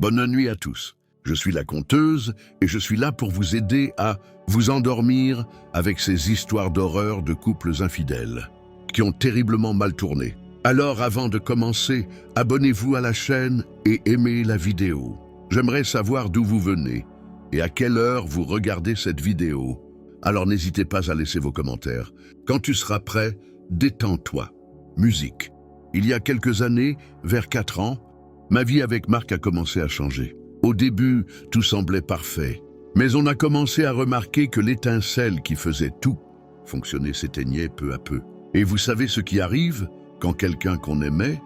Bonne nuit à tous. Je suis la conteuse et je suis là pour vous aider à vous endormir avec ces histoires d'horreur de couples infidèles qui ont terriblement mal tourné. Alors avant de commencer, abonnez-vous à la chaîne et aimez la vidéo. J'aimerais savoir d'où vous venez et à quelle heure vous regardez cette vidéo. Alors n'hésitez pas à laisser vos commentaires. Quand tu seras prêt, détends-toi. Musique. Il y a quelques années, vers 4 ans, ma vie avec Marc a commencé à changer. Au début, tout semblait parfait. Mais on a commencé à remarquer que l'étincelle qui faisait tout fonctionner s'éteignait peu à peu. Et vous savez ce qui arrive quand quelqu'un qu'on aimait,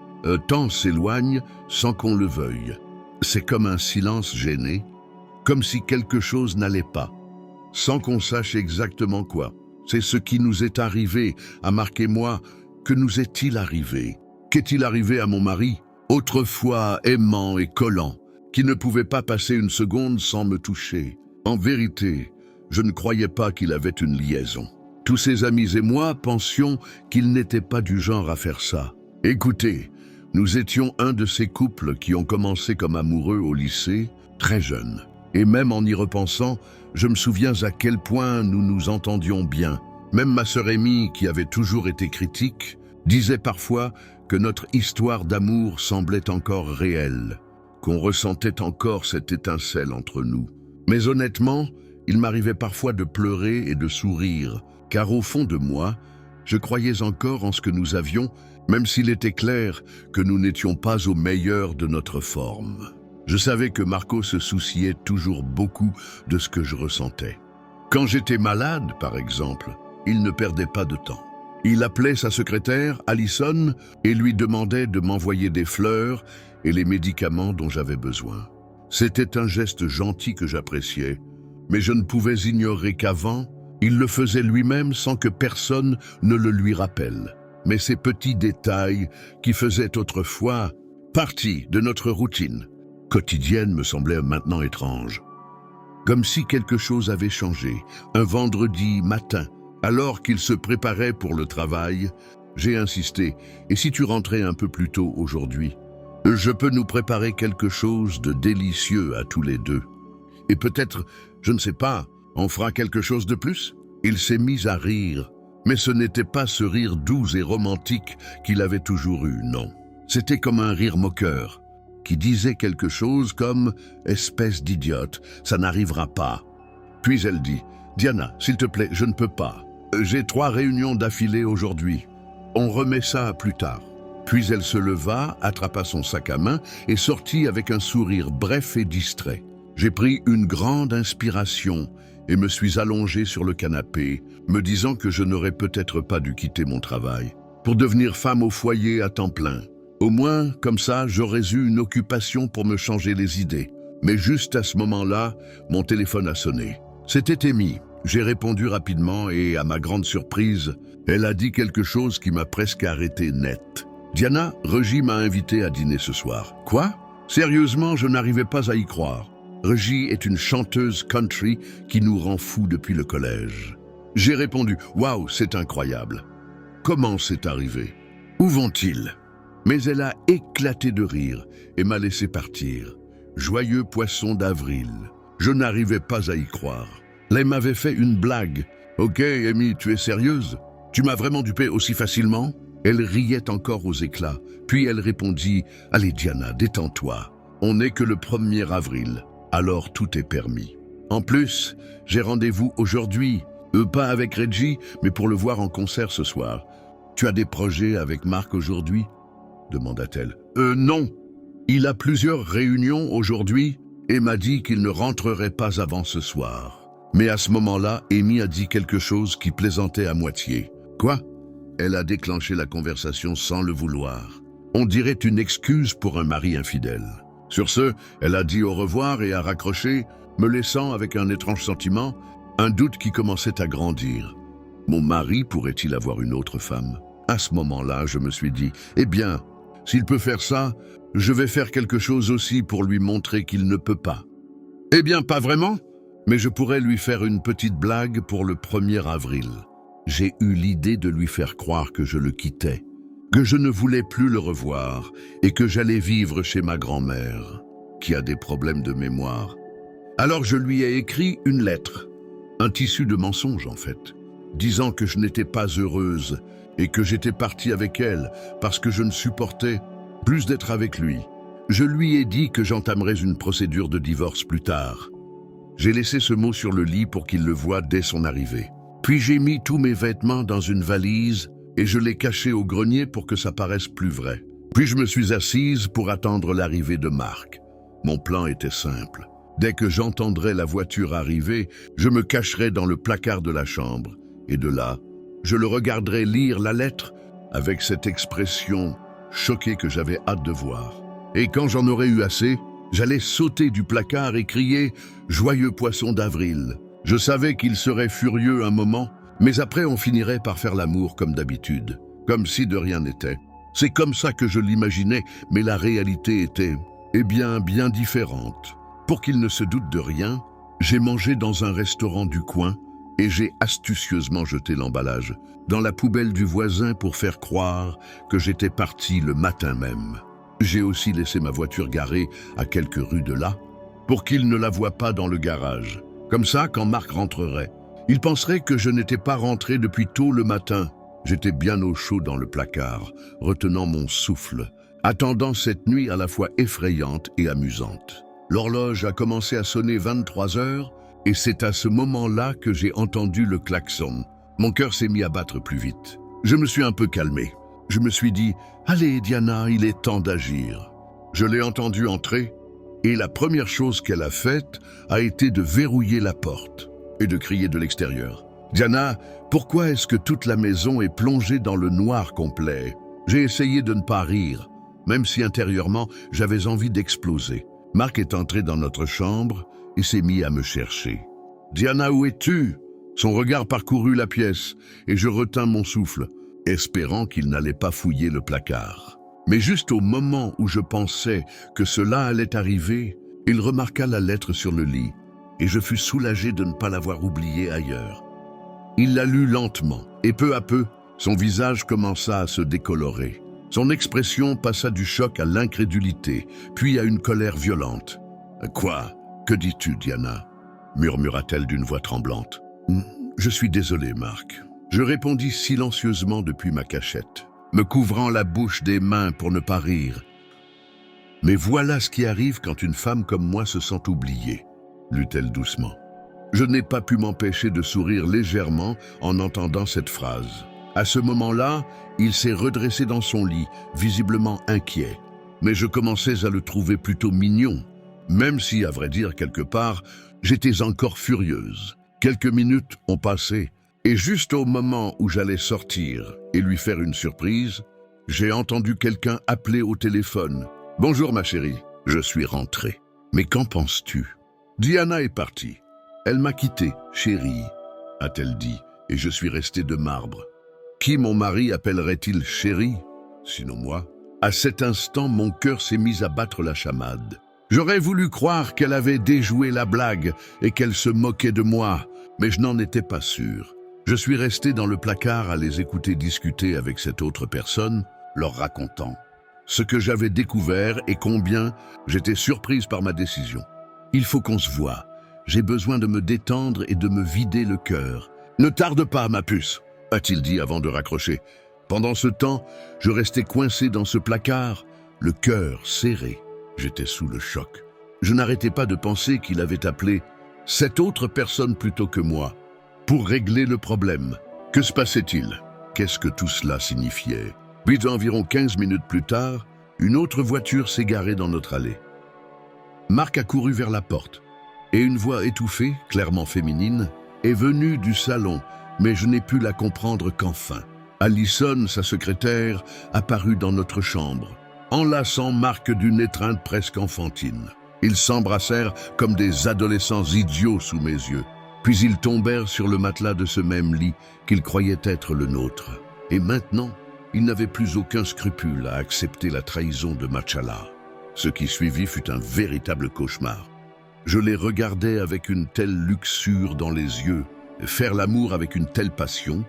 tant s'éloigne sans qu'on le veuille. C'est comme un silence gêné, comme si quelque chose n'allait pas, sans qu'on sache exactement quoi. C'est ce qui nous est arrivé à Marc et moi. Que nous est-il arrivé? Qu'est-il arrivé à mon mari, autrefois aimant et collant, qui ne pouvait pas passer une seconde sans me toucher? En vérité, je ne croyais pas qu'il avait une liaison. Tous ses amis et moi pensions qu'il n'était pas du genre à faire ça. Écoutez, nous étions un de ces couples qui ont commencé comme amoureux au lycée, très jeunes. Et même en y repensant, je me souviens à quel point nous nous entendions bien. Même ma sœur Amy, qui avait toujours été critique, disait parfois que notre histoire d'amour semblait encore réelle, qu'on ressentait encore cette étincelle entre nous. Mais honnêtement, il m'arrivait parfois de pleurer et de sourire, car au fond de moi, je croyais encore en ce que nous avions, même s'il était clair que nous n'étions pas au meilleur de notre forme. Je savais que Marco se souciait toujours beaucoup de ce que je ressentais. Quand j'étais malade, par exemple, il ne perdait pas de temps. Il appelait sa secrétaire, Alison, et lui demandait de m'envoyer des fleurs et les médicaments dont j'avais besoin. C'était un geste gentil que j'appréciais, mais je ne pouvais ignorer qu'avant, il le faisait lui-même sans que personne ne le lui rappelle. Mais ces petits détails qui faisaient autrefois partie de notre routine quotidienne me semblaient maintenant étranges. Comme si quelque chose avait changé. Un vendredi matin, alors qu'il se préparait pour le travail, j'ai insisté. Et si tu rentrais un peu plus tôt aujourd'hui? Je peux nous préparer quelque chose de délicieux à tous les deux. Et peut-être, je ne sais pas, on fera quelque chose de plus? Il s'est mis à rire, mais ce n'était pas ce rire doux et romantique qu'il avait toujours eu, non. C'était comme un rire moqueur, qui disait quelque chose comme « espèce d'idiote, ça n'arrivera pas ». Puis elle dit « Diana, s'il te plaît, je ne peux pas. J'ai 3 réunions d'affilée aujourd'hui. On remet ça plus tard. » Puis elle se leva, attrapa son sac à main et sortit avec un sourire bref et distrait. J'ai pris une grande inspiration et me suis allongé sur le canapé, me disant que je n'aurais peut-être pas dû quitter mon travail pour devenir femme au foyer à temps plein. Au moins, comme ça, j'aurais eu une occupation pour me changer les idées. Mais juste à ce moment-là, mon téléphone a sonné. C'était Amy. J'ai répondu rapidement et, à ma grande surprise, elle a dit quelque chose qui m'a presque arrêté net. « Diana, Regie m'a invité à dîner ce soir. » « Quoi? Sérieusement, je n'arrivais pas à y croire. Regie est une chanteuse country qui nous rend fous depuis le collège. » J'ai répondu « Waouh, c'est incroyable. Comment c'est arrivé? Où vont-ils » Mais elle a éclaté de rire et m'a laissé partir. Joyeux poisson d'avril. Je n'arrivais pas à y croire. Elle m'avait fait une blague. « Ok, Amy, tu es sérieuse? Tu m'as vraiment dupé aussi facilement ?» Elle riait encore aux éclats. Puis elle répondit « Allez Diana, détends-toi. On n'est que le 1er avril. Alors tout est permis. En plus, j'ai rendez-vous aujourd'hui. Pas avec Reggie, mais pour le voir en concert ce soir. Tu as des projets avec Marc aujourd'hui ?» demanda-t-elle. Non. Il a plusieurs réunions aujourd'hui et m'a dit qu'il ne rentrerait pas avant ce soir. » Mais à ce moment-là, Amy a dit quelque chose qui plaisantait à moitié. « Quoi ?» Elle a déclenché la conversation sans le vouloir. On dirait une excuse pour un mari infidèle. Sur ce, elle a dit au revoir et a raccroché, me laissant avec un étrange sentiment, un doute qui commençait à grandir. Mon mari pourrait-il avoir une autre femme? À ce moment-là, je me suis dit, eh bien, s'il peut faire ça, je vais faire quelque chose aussi pour lui montrer qu'il ne peut pas. Eh bien, pas vraiment, mais je pourrais lui faire une petite blague pour le 1er avril. J'ai eu l'idée de lui faire croire que je le quittais, que je ne voulais plus le revoir et que j'allais vivre chez ma grand-mère. qui a des problèmes de mémoire. Alors je lui ai écrit une lettre, un tissu de mensonges en fait, disant que je n'étais pas heureuse et que j'étais partie avec elle parce que je ne supportais plus d'être avec lui. Je lui ai dit que j'entamerais une procédure de divorce plus tard. J'ai laissé ce mot sur le lit pour qu'il le voie dès son arrivée. Puis j'ai mis tous mes vêtements dans une valise et je l'ai caché au grenier pour que ça paraisse plus vrai. Puis je me suis assise pour attendre l'arrivée de Marc. Mon plan était simple. Dès que j'entendrais la voiture arriver, je me cacherais dans le placard de la chambre. Et de là, je le regarderais lire la lettre avec cette expression choquée que j'avais hâte de voir. Et quand j'en aurais eu assez, j'allais sauter du placard et crier « Joyeux poisson d'avril ». Je savais qu'il serait furieux un moment, mais après on finirait par faire l'amour comme d'habitude, comme si de rien n'était. C'est comme ça que je l'imaginais, mais la réalité était, bien différente. Pour qu'il ne se doute de rien, j'ai mangé dans un restaurant du coin et j'ai astucieusement jeté l'emballage dans la poubelle du voisin pour faire croire que j'étais parti le matin même. J'ai aussi laissé ma voiture garée à quelques rues de là pour qu'il ne la voie pas dans le garage. Comme ça, quand Marc rentrerait, il penserait que je n'étais pas rentré depuis tôt le matin. J'étais bien au chaud dans le placard, retenant mon souffle, attendant cette nuit à la fois effrayante et amusante. L'horloge a commencé à sonner 23 heures et c'est à ce moment-là que j'ai entendu le klaxon. Mon cœur s'est mis à battre plus vite. Je me suis un peu calmé. Je me suis dit « Allez Diana, il est temps d'agir ». Je l'ai entendue entrer et la première chose qu'elle a faite a été de verrouiller la porte et de crier de l'extérieur. « Diana, pourquoi est-ce que toute la maison est plongée dans le noir complet ?» J'ai essayé de ne pas rire, même si intérieurement j'avais envie d'exploser. Marc est entré dans notre chambre et s'est mis à me chercher. « Diana, où es-tu » Son regard parcourut la pièce et je retins mon souffle, espérant qu'il n'allait pas fouiller le placard. Mais juste au moment où je pensais que cela allait arriver, il remarqua la lettre sur le lit et je fus soulagé de ne pas l'avoir oubliée ailleurs. Il la lut lentement et peu à peu, son visage commença à se décolorer. Son expression passa du choc à l'incrédulité, puis à une colère violente. « Quoi? Que dis-tu, Diana » murmura-t-elle d'une voix tremblante. « Je suis désolé, Marc. » Je répondis silencieusement depuis ma cachette, me couvrant la bouche des mains pour ne pas rire. « Mais voilà ce qui arrive quand une femme comme moi se sent oubliée, » lut-elle doucement. Je n'ai pas pu m'empêcher de sourire légèrement en entendant cette phrase. À ce moment-là, il s'est redressé dans son lit, visiblement inquiet. Mais je commençais à le trouver plutôt mignon, même si, à vrai dire, quelque part, j'étais encore furieuse. Quelques minutes ont passé, et juste au moment où j'allais sortir et lui faire une surprise, j'ai entendu quelqu'un appeler au téléphone. « Bonjour ma chérie, je suis rentré. Mais qu'en penses-tu » Diana est partie. Elle m'a quitté, chérie, a-t-elle dit, et je suis resté de marbre. Qui mon mari appellerait-il chérie, sinon moi? À cet instant, mon cœur s'est mis à battre la chamade. J'aurais voulu croire qu'elle avait déjoué la blague et qu'elle se moquait de moi, mais je n'en étais pas sûr. Je suis resté dans le placard à les écouter discuter avec cette autre personne, leur racontant ce que j'avais découvert et combien j'étais surprise par ma décision. Il faut qu'on se voie. J'ai besoin de me détendre et de me vider le cœur. Ne tarde pas, ma puce, a-t-il dit avant de raccrocher. Pendant ce temps, je restais coincé dans ce placard, le cœur serré. J'étais sous le choc. Je n'arrêtais pas de penser qu'il avait appelé cette autre personne plutôt que moi, pour régler le problème. Que se passait-il? Qu'est-ce que tout cela signifiait? Puis environ 15 minutes plus tard, une autre voiture s'est garée dans notre allée. Marc a couru vers la porte, et une voix étouffée, clairement féminine, est venue du salon, mais je n'ai pu la comprendre qu'enfin. Allison, sa secrétaire, apparut dans notre chambre, enlaçant Marc d'une étreinte presque enfantine. Ils s'embrassèrent comme des adolescents idiots sous mes yeux. Puis ils tombèrent sur le matelas de ce même lit qu'ils croyaient être le nôtre. Et maintenant, ils n'avaient plus aucun scrupule à accepter la trahison de Machala. Ce qui suivit fut un véritable cauchemar. Je les regardais avec une telle luxure dans les yeux, faire l'amour avec une telle passion,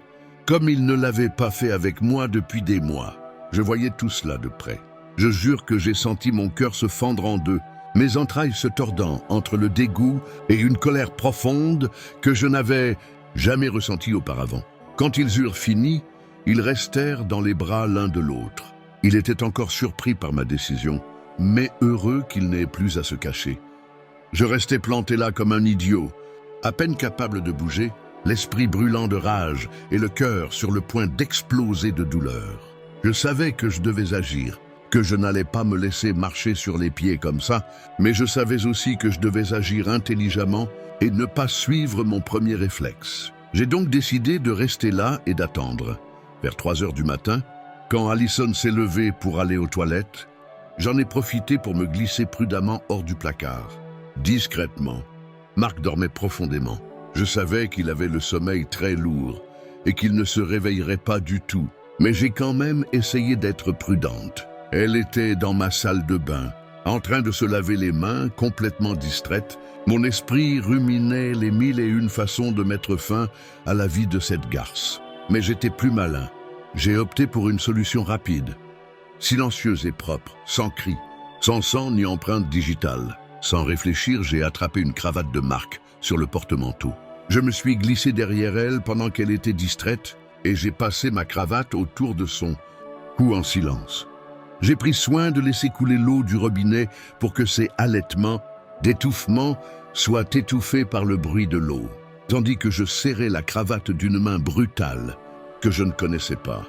comme ils ne l'avaient pas fait avec moi depuis des mois. Je voyais tout cela de près. Je jure que j'ai senti mon cœur se fendre en deux mes entrailles se tordant entre le dégoût et une colère profonde que je n'avais jamais ressentie auparavant. Quand ils eurent fini, ils restèrent dans les bras l'un de l'autre. Il était encore surpris par ma décision, mais heureux qu'il n'ait plus à se cacher. Je restais planté là comme un idiot, à peine capable de bouger, l'esprit brûlant de rage et le cœur sur le point d'exploser de douleur. Je savais que je devais agir, que je n'allais pas me laisser marcher sur les pieds comme ça, mais je savais aussi que je devais agir intelligemment et ne pas suivre mon premier réflexe. J'ai donc décidé de rester là et d'attendre. Vers 3 heures du matin, quand Allison s'est levée pour aller aux toilettes, j'en ai profité pour me glisser prudemment hors du placard. Discrètement, Marc dormait profondément. Je savais qu'il avait le sommeil très lourd et qu'il ne se réveillerait pas du tout, mais j'ai quand même essayé d'être prudente. Elle était dans ma salle de bain, en train de se laver les mains, complètement distraite. Mon esprit ruminait les 1001 façons de mettre fin à la vie de cette garce. Mais j'étais plus malin. J'ai opté pour une solution rapide, silencieuse et propre, sans cri, sans sang ni empreinte digitale. Sans réfléchir, j'ai attrapé une cravate de Marc sur le porte-manteau. Je me suis glissé derrière elle pendant qu'elle était distraite et j'ai passé ma cravate autour de son cou en silence. J'ai pris soin de laisser couler l'eau du robinet pour que ses halètements d'étouffement soient étouffés par le bruit de l'eau, tandis que je serrais la cravate d'une main brutale que je ne connaissais pas.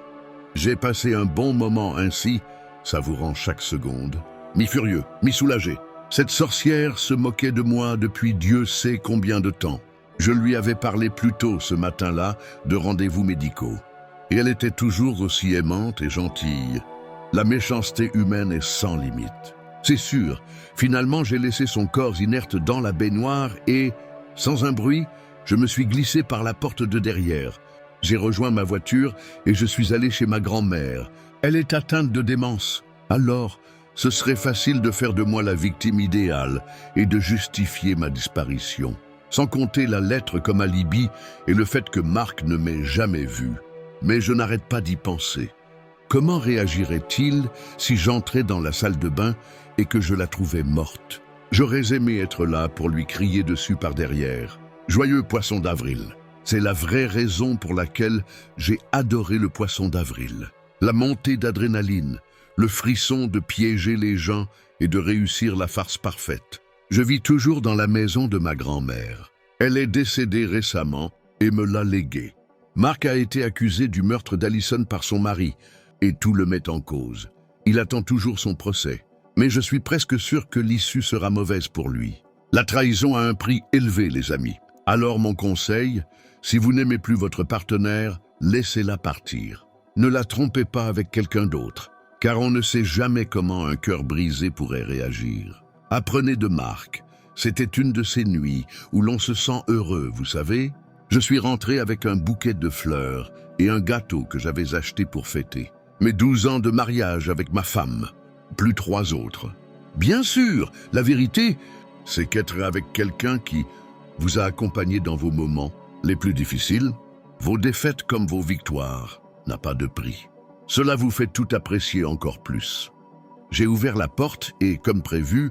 J'ai passé un bon moment ainsi, savourant chaque seconde, mi-furieux, mi-soulagé. Cette sorcière se moquait de moi depuis Dieu sait combien de temps. Je lui avais parlé plus tôt ce matin-là de rendez-vous médicaux. Et elle était toujours aussi aimante et gentille. La méchanceté humaine est sans limite. C'est sûr, finalement j'ai laissé son corps inerte dans la baignoire et, sans un bruit, je me suis glissé par la porte de derrière. J'ai rejoint ma voiture et je suis allé chez ma grand-mère. Elle est atteinte de démence. Alors, ce serait facile de faire de moi la victime idéale et de justifier ma disparition. Sans compter la lettre comme alibi et le fait que Marc ne m'ait jamais vu. Mais je n'arrête pas d'y penser. Comment réagirait-il si j'entrais dans la salle de bain et que je la trouvais morte? J'aurais aimé être là pour lui crier dessus par derrière. Joyeux poisson d'avril. C'est la vraie raison pour laquelle j'ai adoré le poisson d'avril. La montée d'adrénaline, le frisson de piéger les gens et de réussir la farce parfaite. Je vis toujours dans la maison de ma grand-mère. Elle est décédée récemment et me l'a léguée. Marc a été accusé du meurtre d'Allison par son mari et tout le met en cause. Il attend toujours son procès. Mais je suis presque sûr que l'issue sera mauvaise pour lui. La trahison a un prix élevé, les amis. Alors mon conseil, si vous n'aimez plus votre partenaire, laissez-la partir. Ne la trompez pas avec quelqu'un d'autre, car on ne sait jamais comment un cœur brisé pourrait réagir. Apprenez de Marc. C'était une de ces nuits où l'on se sent heureux, vous savez. Je suis rentré avec un bouquet de fleurs et un gâteau que j'avais acheté pour fêter. Mes 12 ans de mariage avec ma femme, plus 3 autres. Bien sûr, la vérité, c'est qu'être avec quelqu'un qui vous a accompagné dans vos moments les plus difficiles, vos défaites comme vos victoires, n'a pas de prix. Cela vous fait tout apprécier encore plus. J'ai ouvert la porte et, comme prévu,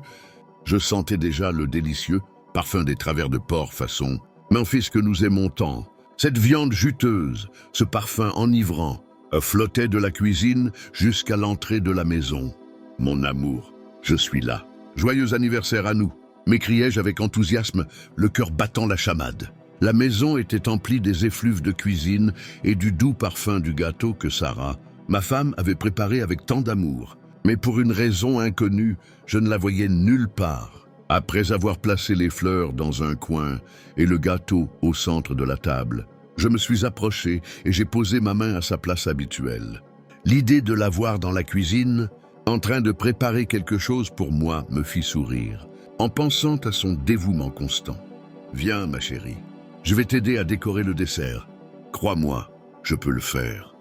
je sentais déjà le délicieux parfum des travers de porc façon Memphis que nous aimons tant. Cette viande juteuse, ce parfum enivrant, flottait de la cuisine jusqu'à l'entrée de la maison. Mon amour, je suis là. Joyeux anniversaire à nous, m'écriai-je avec enthousiasme, le cœur battant la chamade. La maison était emplie des effluves de cuisine et du doux parfum du gâteau que Sarah, ma femme, avait préparé avec tant d'amour. Mais pour une raison inconnue, je ne la voyais nulle part. Après avoir placé les fleurs dans un coin et le gâteau au centre de la table, je me suis approché et j'ai posé ma main à sa place habituelle. L'idée de la voir dans la cuisine, en train de préparer quelque chose pour moi, me fit sourire, en pensant à son dévouement constant. « Viens, ma chérie, je vais t'aider à décorer le dessert. Crois-moi, je peux le faire. »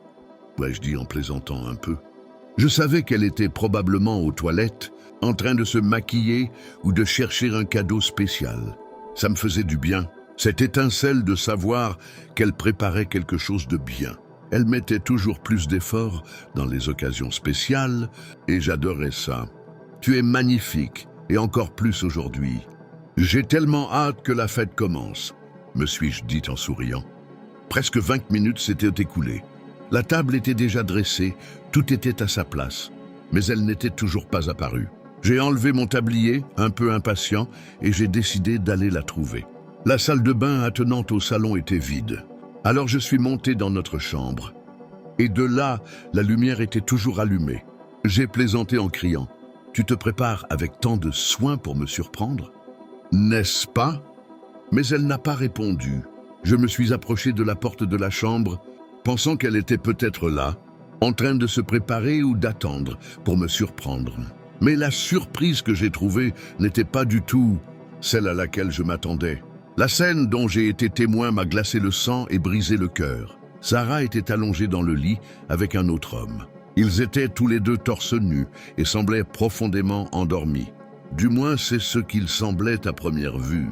ai-je dit en plaisantant un peu. Je savais qu'elle était probablement aux toilettes, en train de se maquiller ou de chercher un cadeau spécial. Ça me faisait du bien, cette étincelle de savoir qu'elle préparait quelque chose de bien. Elle mettait toujours plus d'efforts dans les occasions spéciales et j'adorais ça. « Tu es magnifique », et encore plus aujourd'hui. J'ai tellement hâte que la fête commence, me suis-je dit en souriant. Presque 20 minutes s'étaient écoulées. La table était déjà dressée, tout était à sa place, mais elle n'était toujours pas apparue. J'ai enlevé mon tablier, un peu impatient, et j'ai décidé d'aller la trouver. La salle de bain attenante au salon était vide. Alors je suis monté dans notre chambre. Et de là, la lumière était toujours allumée. J'ai plaisanté en criant « Tu te prépares avec tant de soin pour me surprendre ? N'est-ce pas ?» Mais elle n'a pas répondu. Je me suis approché de la porte de la chambre, pensant qu'elle était peut-être là, en train de se préparer ou d'attendre pour me surprendre. Mais la surprise que j'ai trouvée n'était pas du tout celle à laquelle je m'attendais. La scène dont j'ai été témoin m'a glacé le sang et brisé le cœur. Sarah était allongée dans le lit avec un autre homme. Ils étaient tous les deux torse nus et semblaient profondément endormis. Du moins, c'est ce qu'ils semblaient à première vue.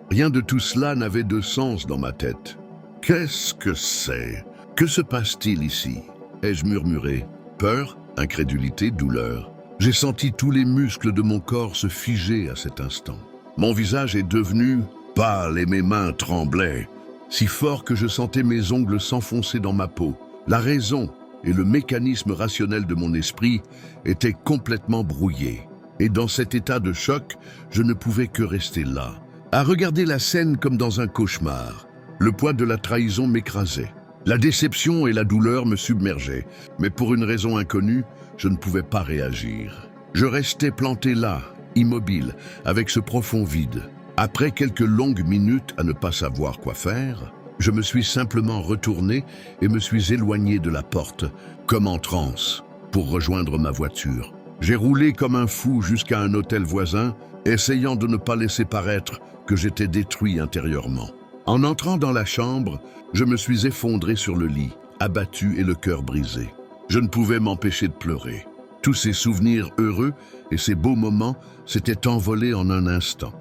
Rien de tout cela n'avait de sens dans ma tête. Qu'est-ce que c'est ? Que se passe-t-il ici ? Ai-je murmuré. Peur, incrédulité, douleur. J'ai senti tous les muscles de mon corps se figer à cet instant. Mon visage est devenu pâle et mes mains tremblaient, si fort que je sentais mes ongles s'enfoncer dans ma peau. La raison et le mécanisme rationnel de mon esprit étaient complètement brouillés. Et dans cet état de choc, je ne pouvais que rester là, à regarder la scène comme dans un cauchemar. Le poids de la trahison m'écrasait. La déception et la douleur me submergeaient, mais pour une raison inconnue, je ne pouvais pas réagir. Je restais planté là, immobile, avec ce profond vide. Après quelques longues minutes à ne pas savoir quoi faire, je me suis simplement retourné et me suis éloigné de la porte, comme en transe, pour rejoindre ma voiture. J'ai roulé comme un fou jusqu'à un hôtel voisin, essayant de ne pas laisser paraître que j'étais détruit intérieurement. En entrant dans la chambre, je me suis effondré sur le lit, abattu et le cœur brisé. Je ne pouvais m'empêcher de pleurer. Tous ces souvenirs heureux et ces beaux moments s'étaient envolés en un instant,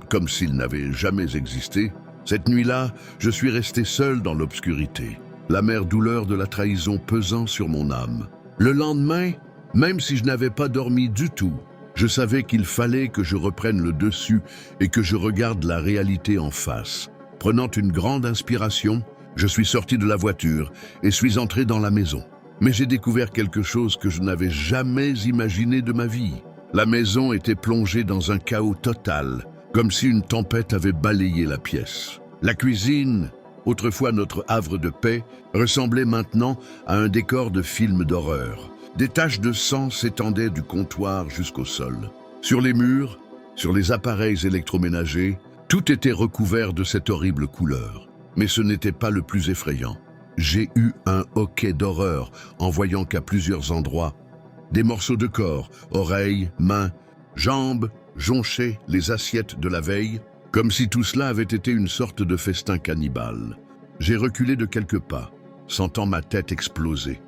comme s'ils n'avaient jamais existé. Cette nuit-là, je suis resté seul dans l'obscurité, l'amère douleur de la trahison pesant sur mon âme. Le lendemain, même si je n'avais pas dormi du tout, je savais qu'il fallait que je reprenne le dessus et que je regarde la réalité en face. Prenant une grande inspiration, je suis sorti de la voiture et suis entré dans la maison. Mais j'ai découvert quelque chose que je n'avais jamais imaginé de ma vie. La maison était plongée dans un chaos total, comme si une tempête avait balayé la pièce. La cuisine, autrefois notre havre de paix, ressemblait maintenant à un décor de film d'horreur. Des taches de sang s'étendaient du comptoir jusqu'au sol. Sur les murs, sur les appareils électroménagers, tout était recouvert de cette horrible couleur. Mais ce n'était pas le plus effrayant. J'ai eu un hoquet d'horreur en voyant qu'à plusieurs endroits, des morceaux de corps, oreilles, mains, jambes, jonchaient les assiettes de la veille, comme si tout cela avait été une sorte de festin cannibale. J'ai reculé de quelques pas, sentant ma tête exploser.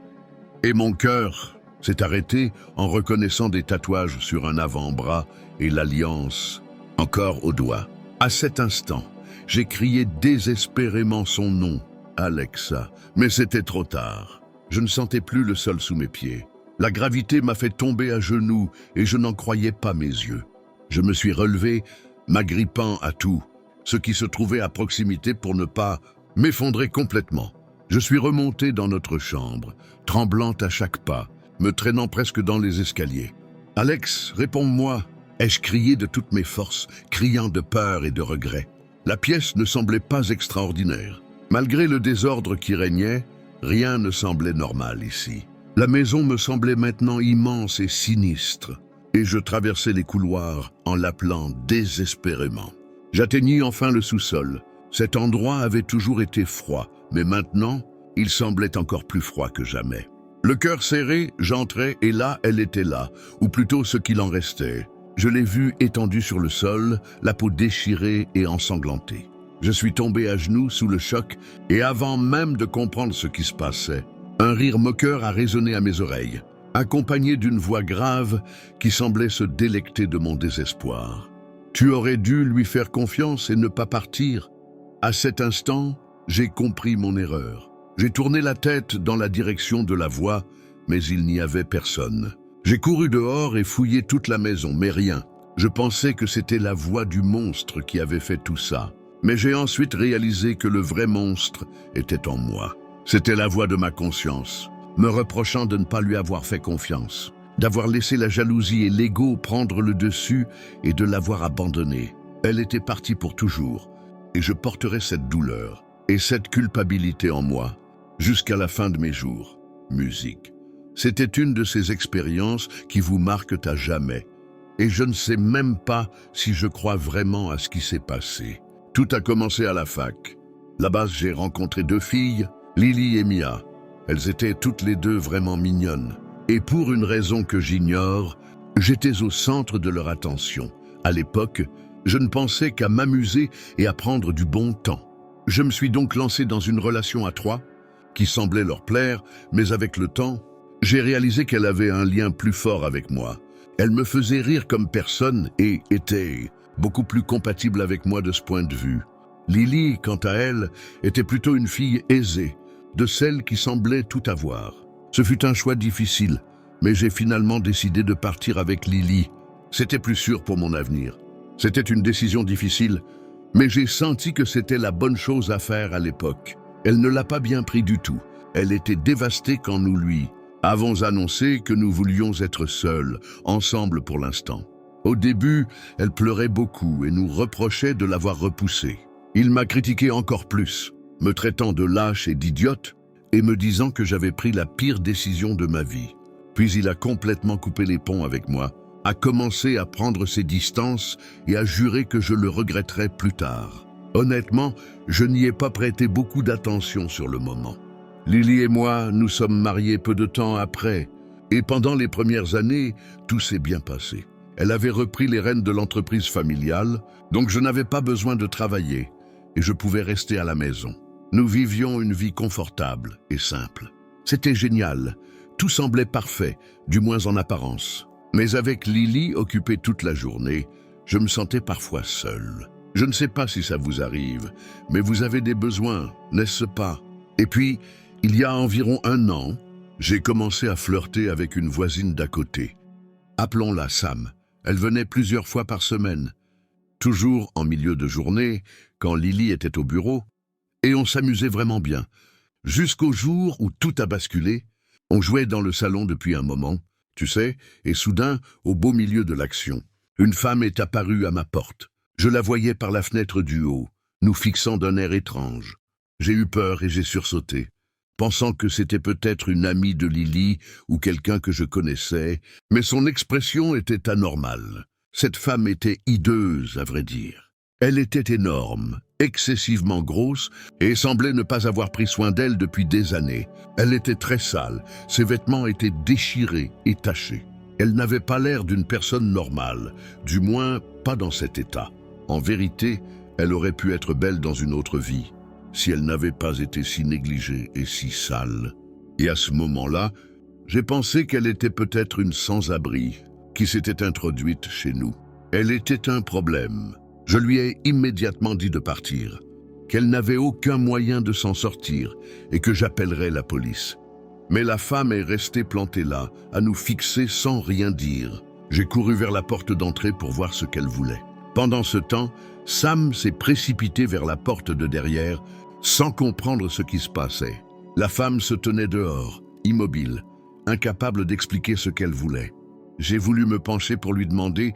Et mon cœur s'est arrêté en reconnaissant des tatouages sur un avant-bras et l'alliance encore au doigt. À cet instant, j'ai crié désespérément son nom, Alexa, mais c'était trop tard. Je ne sentais plus le sol sous mes pieds. La gravité m'a fait tomber à genoux et je n'en croyais pas mes yeux. Je me suis relevé, m'agrippant à tout, ce qui se trouvait à proximité pour ne pas m'effondrer complètement. Je suis remonté dans notre chambre, tremblant à chaque pas, me traînant presque dans les escaliers. « Alex, réponds-moi !» ai-je crié de toutes mes forces, criant de peur et de regret. La pièce ne semblait pas extraordinaire. Malgré le désordre qui régnait, rien ne semblait normal ici. La maison me semblait maintenant immense et sinistre, et je traversais les couloirs en l'appelant désespérément. J'atteignis enfin le sous-sol. Cet endroit avait toujours été froid, mais maintenant, il semblait encore plus froid que jamais. Le cœur serré, j'entrais et là, elle était là, ou plutôt ce qu'il en restait. Je l'ai vue étendue sur le sol, la peau déchirée et ensanglantée. Je suis tombé à genoux sous le choc et avant même de comprendre ce qui se passait, un rire moqueur a résonné à mes oreilles, accompagné d'une voix grave qui semblait se délecter de mon désespoir. « Tu aurais dû lui faire confiance et ne pas partir. » À cet instant, j'ai compris mon erreur. J'ai tourné la tête dans la direction de la voix, mais il n'y avait personne. J'ai couru dehors et fouillé toute la maison, mais rien. Je pensais que c'était la voix du monstre qui avait fait tout ça. Mais j'ai ensuite réalisé que le vrai monstre était en moi. C'était la voix de ma conscience, me reprochant de ne pas lui avoir fait confiance, d'avoir laissé la jalousie et l'ego prendre le dessus et de l'avoir abandonnée. Elle était partie pour toujours, et je porterai cette douleur et cette culpabilité en moi jusqu'à la fin de mes jours. Musique. C'était une de ces expériences qui vous marquent à jamais. Et je ne sais même pas si je crois vraiment à ce qui s'est passé. Tout a commencé à la fac. Là-bas, j'ai rencontré 2 filles, Lily et Mia. Elles étaient toutes les 2 vraiment mignonnes. Et pour une raison que j'ignore, j'étais au centre de leur attention. À l'époque, je ne pensais qu'à m'amuser et à prendre du bon temps. Je me suis donc lancé dans une relation à 3, qui semblait leur plaire, mais avec le temps, j'ai réalisé qu'elle avait un lien plus fort avec moi. Elle me faisait rire comme personne et était beaucoup plus compatible avec moi de ce point de vue. Lily, quant à elle, était plutôt une fille aisée, de celles qui semblaient tout avoir. Ce fut un choix difficile, mais j'ai finalement décidé de partir avec Lily. C'était plus sûr pour mon avenir. C'était une décision difficile, mais j'ai senti que c'était la bonne chose à faire à l'époque. Elle ne l'a pas bien pris du tout. Elle était dévastée quand nous lui avons annoncé que nous voulions être seuls, ensemble pour l'instant. Au début, elle pleurait beaucoup et nous reprochait de l'avoir repoussée. Il m'a critiqué encore plus, me traitant de lâche et d'idiote et me disant que j'avais pris la pire décision de ma vie. Puis il a complètement coupé les ponts avec moi, a commencé à prendre ses distances et a juré que je le regretterais plus tard. Honnêtement, je n'y ai pas prêté beaucoup d'attention sur le moment. Lily et moi, nous sommes mariés peu de temps après, et pendant les premières années, tout s'est bien passé. Elle avait repris les rênes de l'entreprise familiale, donc je n'avais pas besoin de travailler, et je pouvais rester à la maison. Nous vivions une vie confortable et simple. C'était génial, tout semblait parfait, du moins en apparence. Mais avec Lily occupée toute la journée, je me sentais parfois seul. Je ne sais pas si ça vous arrive, mais vous avez des besoins, n'est-ce pas? Et puis, il y a environ 1 an, j'ai commencé à flirter avec une voisine d'à côté. Appelons-la Sam. Elle venait plusieurs fois par semaine, toujours en milieu de journée, quand Lily était au bureau, et on s'amusait vraiment bien. Jusqu'au jour où tout a basculé, on jouait dans le salon depuis un moment, tu sais, et soudain, au beau milieu de l'action, une femme est apparue à ma porte. Je la voyais par la fenêtre du haut, nous fixant d'un air étrange. J'ai eu peur et j'ai sursauté, pensant que c'était peut-être une amie de Lily ou quelqu'un que je connaissais, mais son expression était anormale. Cette femme était hideuse, à vrai dire. Elle était énorme, excessivement grosse, et semblait ne pas avoir pris soin d'elle depuis des années. Elle était très sale, ses vêtements étaient déchirés et tachés. Elle n'avait pas l'air d'une personne normale, du moins pas dans cet état. En vérité, elle aurait pu être belle dans une autre vie, si elle n'avait pas été si négligée et si sale. Et à ce moment-là, j'ai pensé qu'elle était peut-être une sans-abri qui s'était introduite chez nous. Elle était un problème. Je lui ai immédiatement dit de partir, qu'elle n'avait aucun moyen de s'en sortir et que j'appellerais la police. Mais la femme est restée plantée là, à nous fixer sans rien dire. J'ai couru vers la porte d'entrée pour voir ce qu'elle voulait. Pendant ce temps, Sam s'est précipité vers la porte de derrière, sans comprendre ce qui se passait. La femme se tenait dehors, immobile, incapable d'expliquer ce qu'elle voulait. J'ai voulu me pencher pour lui demander,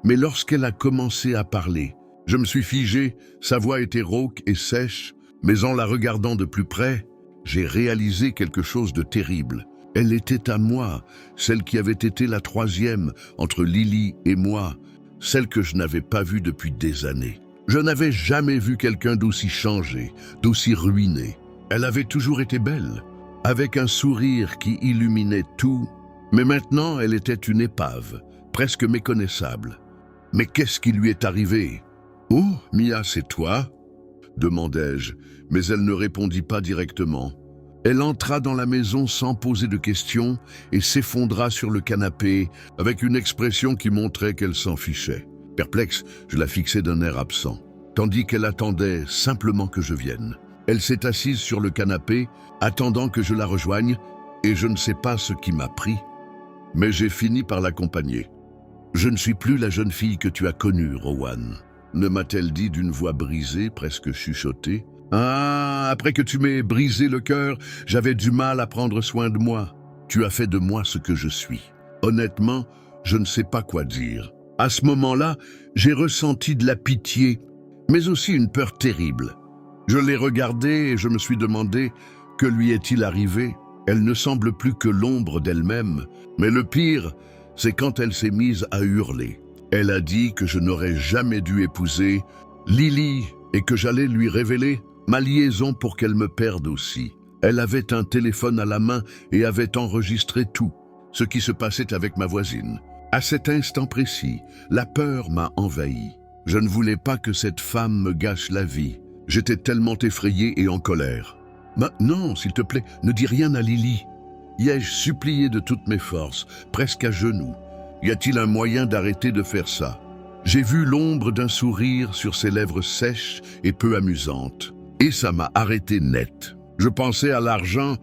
mais lorsqu'elle a commencé à parler, je me suis figé, sa voix était rauque et sèche, mais en la regardant de plus près, j'ai réalisé quelque chose de terrible. Elle était à moi, celle qui avait été la 3e entre Lily et moi, celle que je n'avais pas vue depuis des années. Je n'avais jamais vu quelqu'un d'aussi changé, d'aussi ruiné. Elle avait toujours été belle, avec un sourire qui illuminait tout, mais maintenant elle était une épave, presque méconnaissable. Mais qu'est-ce qui lui est arrivé? « Oh, Mia, c'est toi ?» demandai-je, mais elle ne répondit pas directement. Elle entra dans la maison sans poser de questions et s'effondra sur le canapé avec une expression qui montrait qu'elle s'en fichait. Perplexe, je la fixais d'un air absent, tandis qu'elle attendait simplement que je vienne. Elle s'est assise sur le canapé, attendant que je la rejoigne, et je ne sais pas ce qui m'a pris, mais j'ai fini par l'accompagner. Je ne suis plus la jeune fille que tu as connue, Rowan. Ne m'a-t-elle dit d'une voix brisée, presque chuchotée. Ah, après que tu m'aies brisé le cœur, j'avais du mal à prendre soin de moi. Tu as fait de moi ce que je suis. Honnêtement, je ne sais pas quoi dire. À ce moment-là, j'ai ressenti de la pitié, mais aussi une peur terrible. Je l'ai regardée et je me suis demandé, que lui est-il arrivé? Elle ne semble plus que l'ombre d'elle-même, mais le pire, c'est quand elle s'est mise à hurler. Elle a dit que je n'aurais jamais dû épouser Lily et que j'allais lui révéler ma liaison pour qu'elle me perde aussi. Elle avait un téléphone à la main et avait enregistré tout, ce qui se passait avec ma voisine. À cet instant précis, la peur m'a envahi. Je ne voulais pas que cette femme me gâche la vie. J'étais tellement effrayé et en colère. Maintenant, s'il te plaît, ne dis rien à Lily. Y ai-je supplié de toutes mes forces, presque à genoux. Y a-t-il un moyen d'arrêter de faire ça? J'ai vu l'ombre d'un sourire sur ses lèvres sèches et peu amusantes. Et ça m'a arrêté net. Je pensais à l'argent,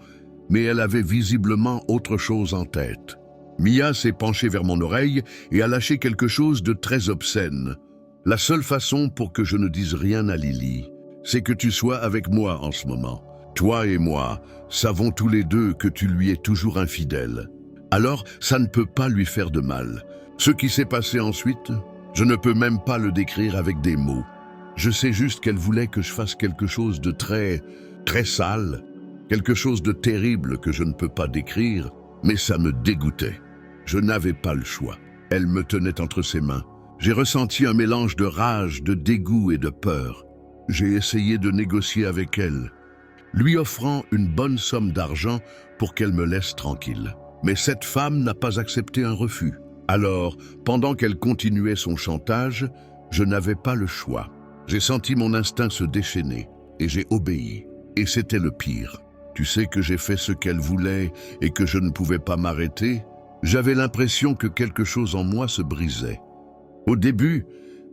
mais elle avait visiblement autre chose en tête. Mia s'est penchée vers mon oreille et a lâché quelque chose de très obscène. La seule façon pour que je ne dise rien à Lily, c'est que tu sois avec moi en ce moment. Toi et moi savons tous les deux que tu lui es toujours infidèle. Alors, ça ne peut pas lui faire de mal. Ce qui s'est passé ensuite, je ne peux même pas le décrire avec des mots. Je sais juste qu'elle voulait que je fasse quelque chose de très sale, quelque chose de terrible que je ne peux pas décrire, mais ça me dégoûtait. Je n'avais pas le choix. Elle me tenait entre ses mains. J'ai ressenti un mélange de rage, de dégoût et de peur. J'ai essayé de négocier avec elle, lui offrant une bonne somme d'argent pour qu'elle me laisse tranquille. Mais cette femme n'a pas accepté un refus. Alors, pendant qu'elle continuait son chantage, je n'avais pas le choix. J'ai senti mon instinct se déchaîner et j'ai obéi. Et c'était le pire. Tu sais que j'ai fait ce qu'elle voulait et que je ne pouvais pas m'arrêter? J'avais l'impression que quelque chose en moi se brisait. Au début,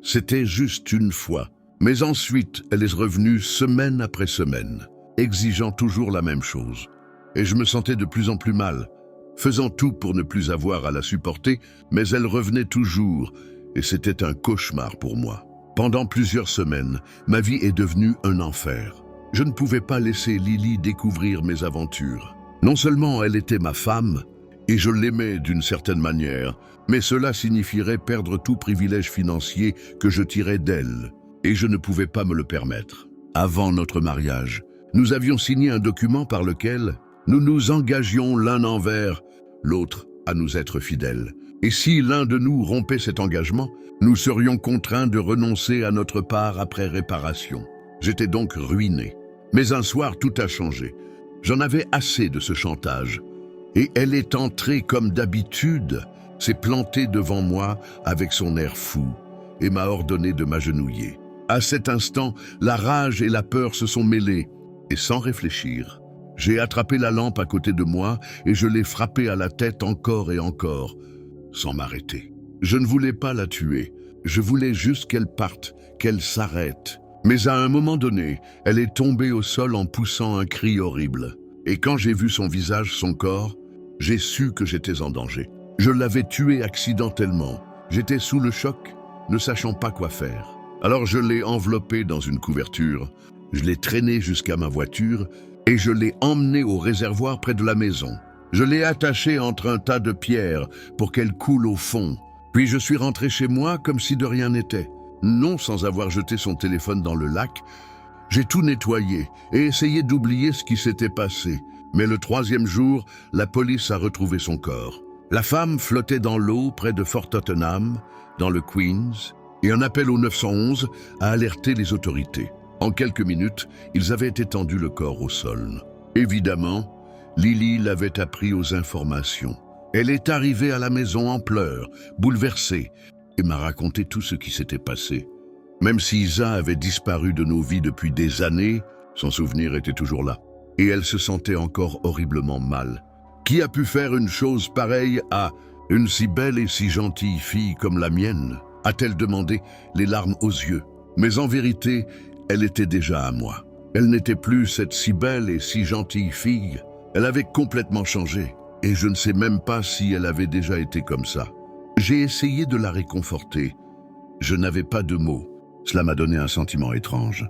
c'était juste une fois. Mais ensuite, elle est revenue semaine après semaine, exigeant toujours la même chose. Et je me sentais de plus en plus mal, faisant tout pour ne plus avoir à la supporter, mais elle revenait toujours, et c'était un cauchemar pour moi. Pendant plusieurs semaines, ma vie est devenue un enfer. Je ne pouvais pas laisser Lily découvrir mes aventures. Non seulement elle était ma femme, et je l'aimais d'une certaine manière, mais cela signifierait perdre tout privilège financier que je tirais d'elle, et je ne pouvais pas me le permettre. Avant notre mariage, nous avions signé un document par lequel nous nous engagions l'un envers l'autre à nous être fidèles. Et si l'un de nous rompait cet engagement, nous serions contraints de renoncer à notre part après réparation. J'étais donc ruiné. Mais un soir, tout a changé. J'en avais assez de ce chantage. Et elle est entrée comme d'habitude, s'est plantée devant moi avec son air fou et m'a ordonné de m'agenouiller. À cet instant, la rage et la peur se sont mêlées, et sans réfléchir, j'ai attrapé la lampe à côté de moi et je l'ai frappée à la tête encore et encore, sans m'arrêter. Je ne voulais pas la tuer, je voulais juste qu'elle parte, qu'elle s'arrête. Mais à un moment donné, elle est tombée au sol en poussant un cri horrible. Et quand j'ai vu son visage, son corps, j'ai su que j'étais en danger. Je l'avais tuée accidentellement. J'étais sous le choc, ne sachant pas quoi faire. Alors je l'ai enveloppée dans une couverture, je l'ai traînée jusqu'à ma voiture et je l'ai emmenée au réservoir près de la maison. Je l'ai attachée entre un tas de pierres pour qu'elle coule au fond. Puis je suis rentré chez moi comme si de rien n'était. Non sans avoir jeté son téléphone dans le lac, j'ai tout nettoyé et essayé d'oublier ce qui s'était passé. Mais le troisième jour, la police a retrouvé son corps. La femme flottait dans l'eau près de Fort Tottenham, dans le Queens, et un appel au 911 a alerté les autorités. En quelques minutes, ils avaient étendu le corps au sol. Évidemment, Lily l'avait appris aux informations. Elle est arrivée à la maison en pleurs, bouleversée, et m'a raconté tout ce qui s'était passé. Même si Isa avait disparu de nos vies depuis des années, son souvenir était toujours là. Et elle se sentait encore horriblement mal. Qui a pu faire une chose pareille à une si belle et si gentille fille comme la mienne? A-t-elle demandé, les larmes aux yeux. Mais en vérité, elle était déjà à moi. Elle n'était plus cette si belle et si gentille fille. Elle avait complètement changé. Et je ne sais même pas si elle avait déjà été comme ça. J'ai essayé de la réconforter. Je n'avais pas de mots. Cela m'a donné un sentiment étrange.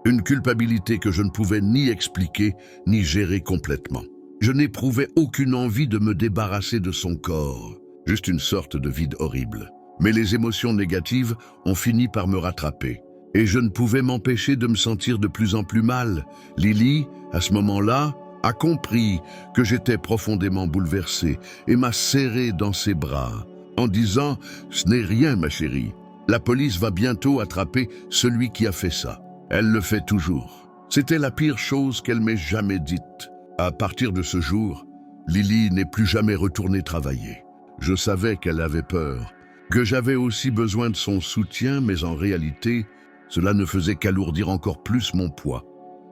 Une culpabilité que je ne pouvais ni expliquer, ni gérer complètement. Je n'éprouvais aucune envie de me débarrasser de son corps. Juste une sorte de vide horrible. Mais les émotions négatives ont fini par me rattraper. Et je ne pouvais m'empêcher de me sentir de plus en plus mal. Lily, à ce moment-là, a compris que j'étais profondément bouleversé et m'a serré dans ses bras, en disant « Ce n'est rien, ma chérie. La police va bientôt attraper celui qui a fait ça. Elle le fait toujours. » C'était la pire chose qu'elle m'ait jamais dite. À partir de ce jour, Lily n'est plus jamais retournée travailler. Je savais qu'elle avait peur, que j'avais aussi besoin de son soutien, mais en réalité, cela ne faisait qu'alourdir encore plus mon poids.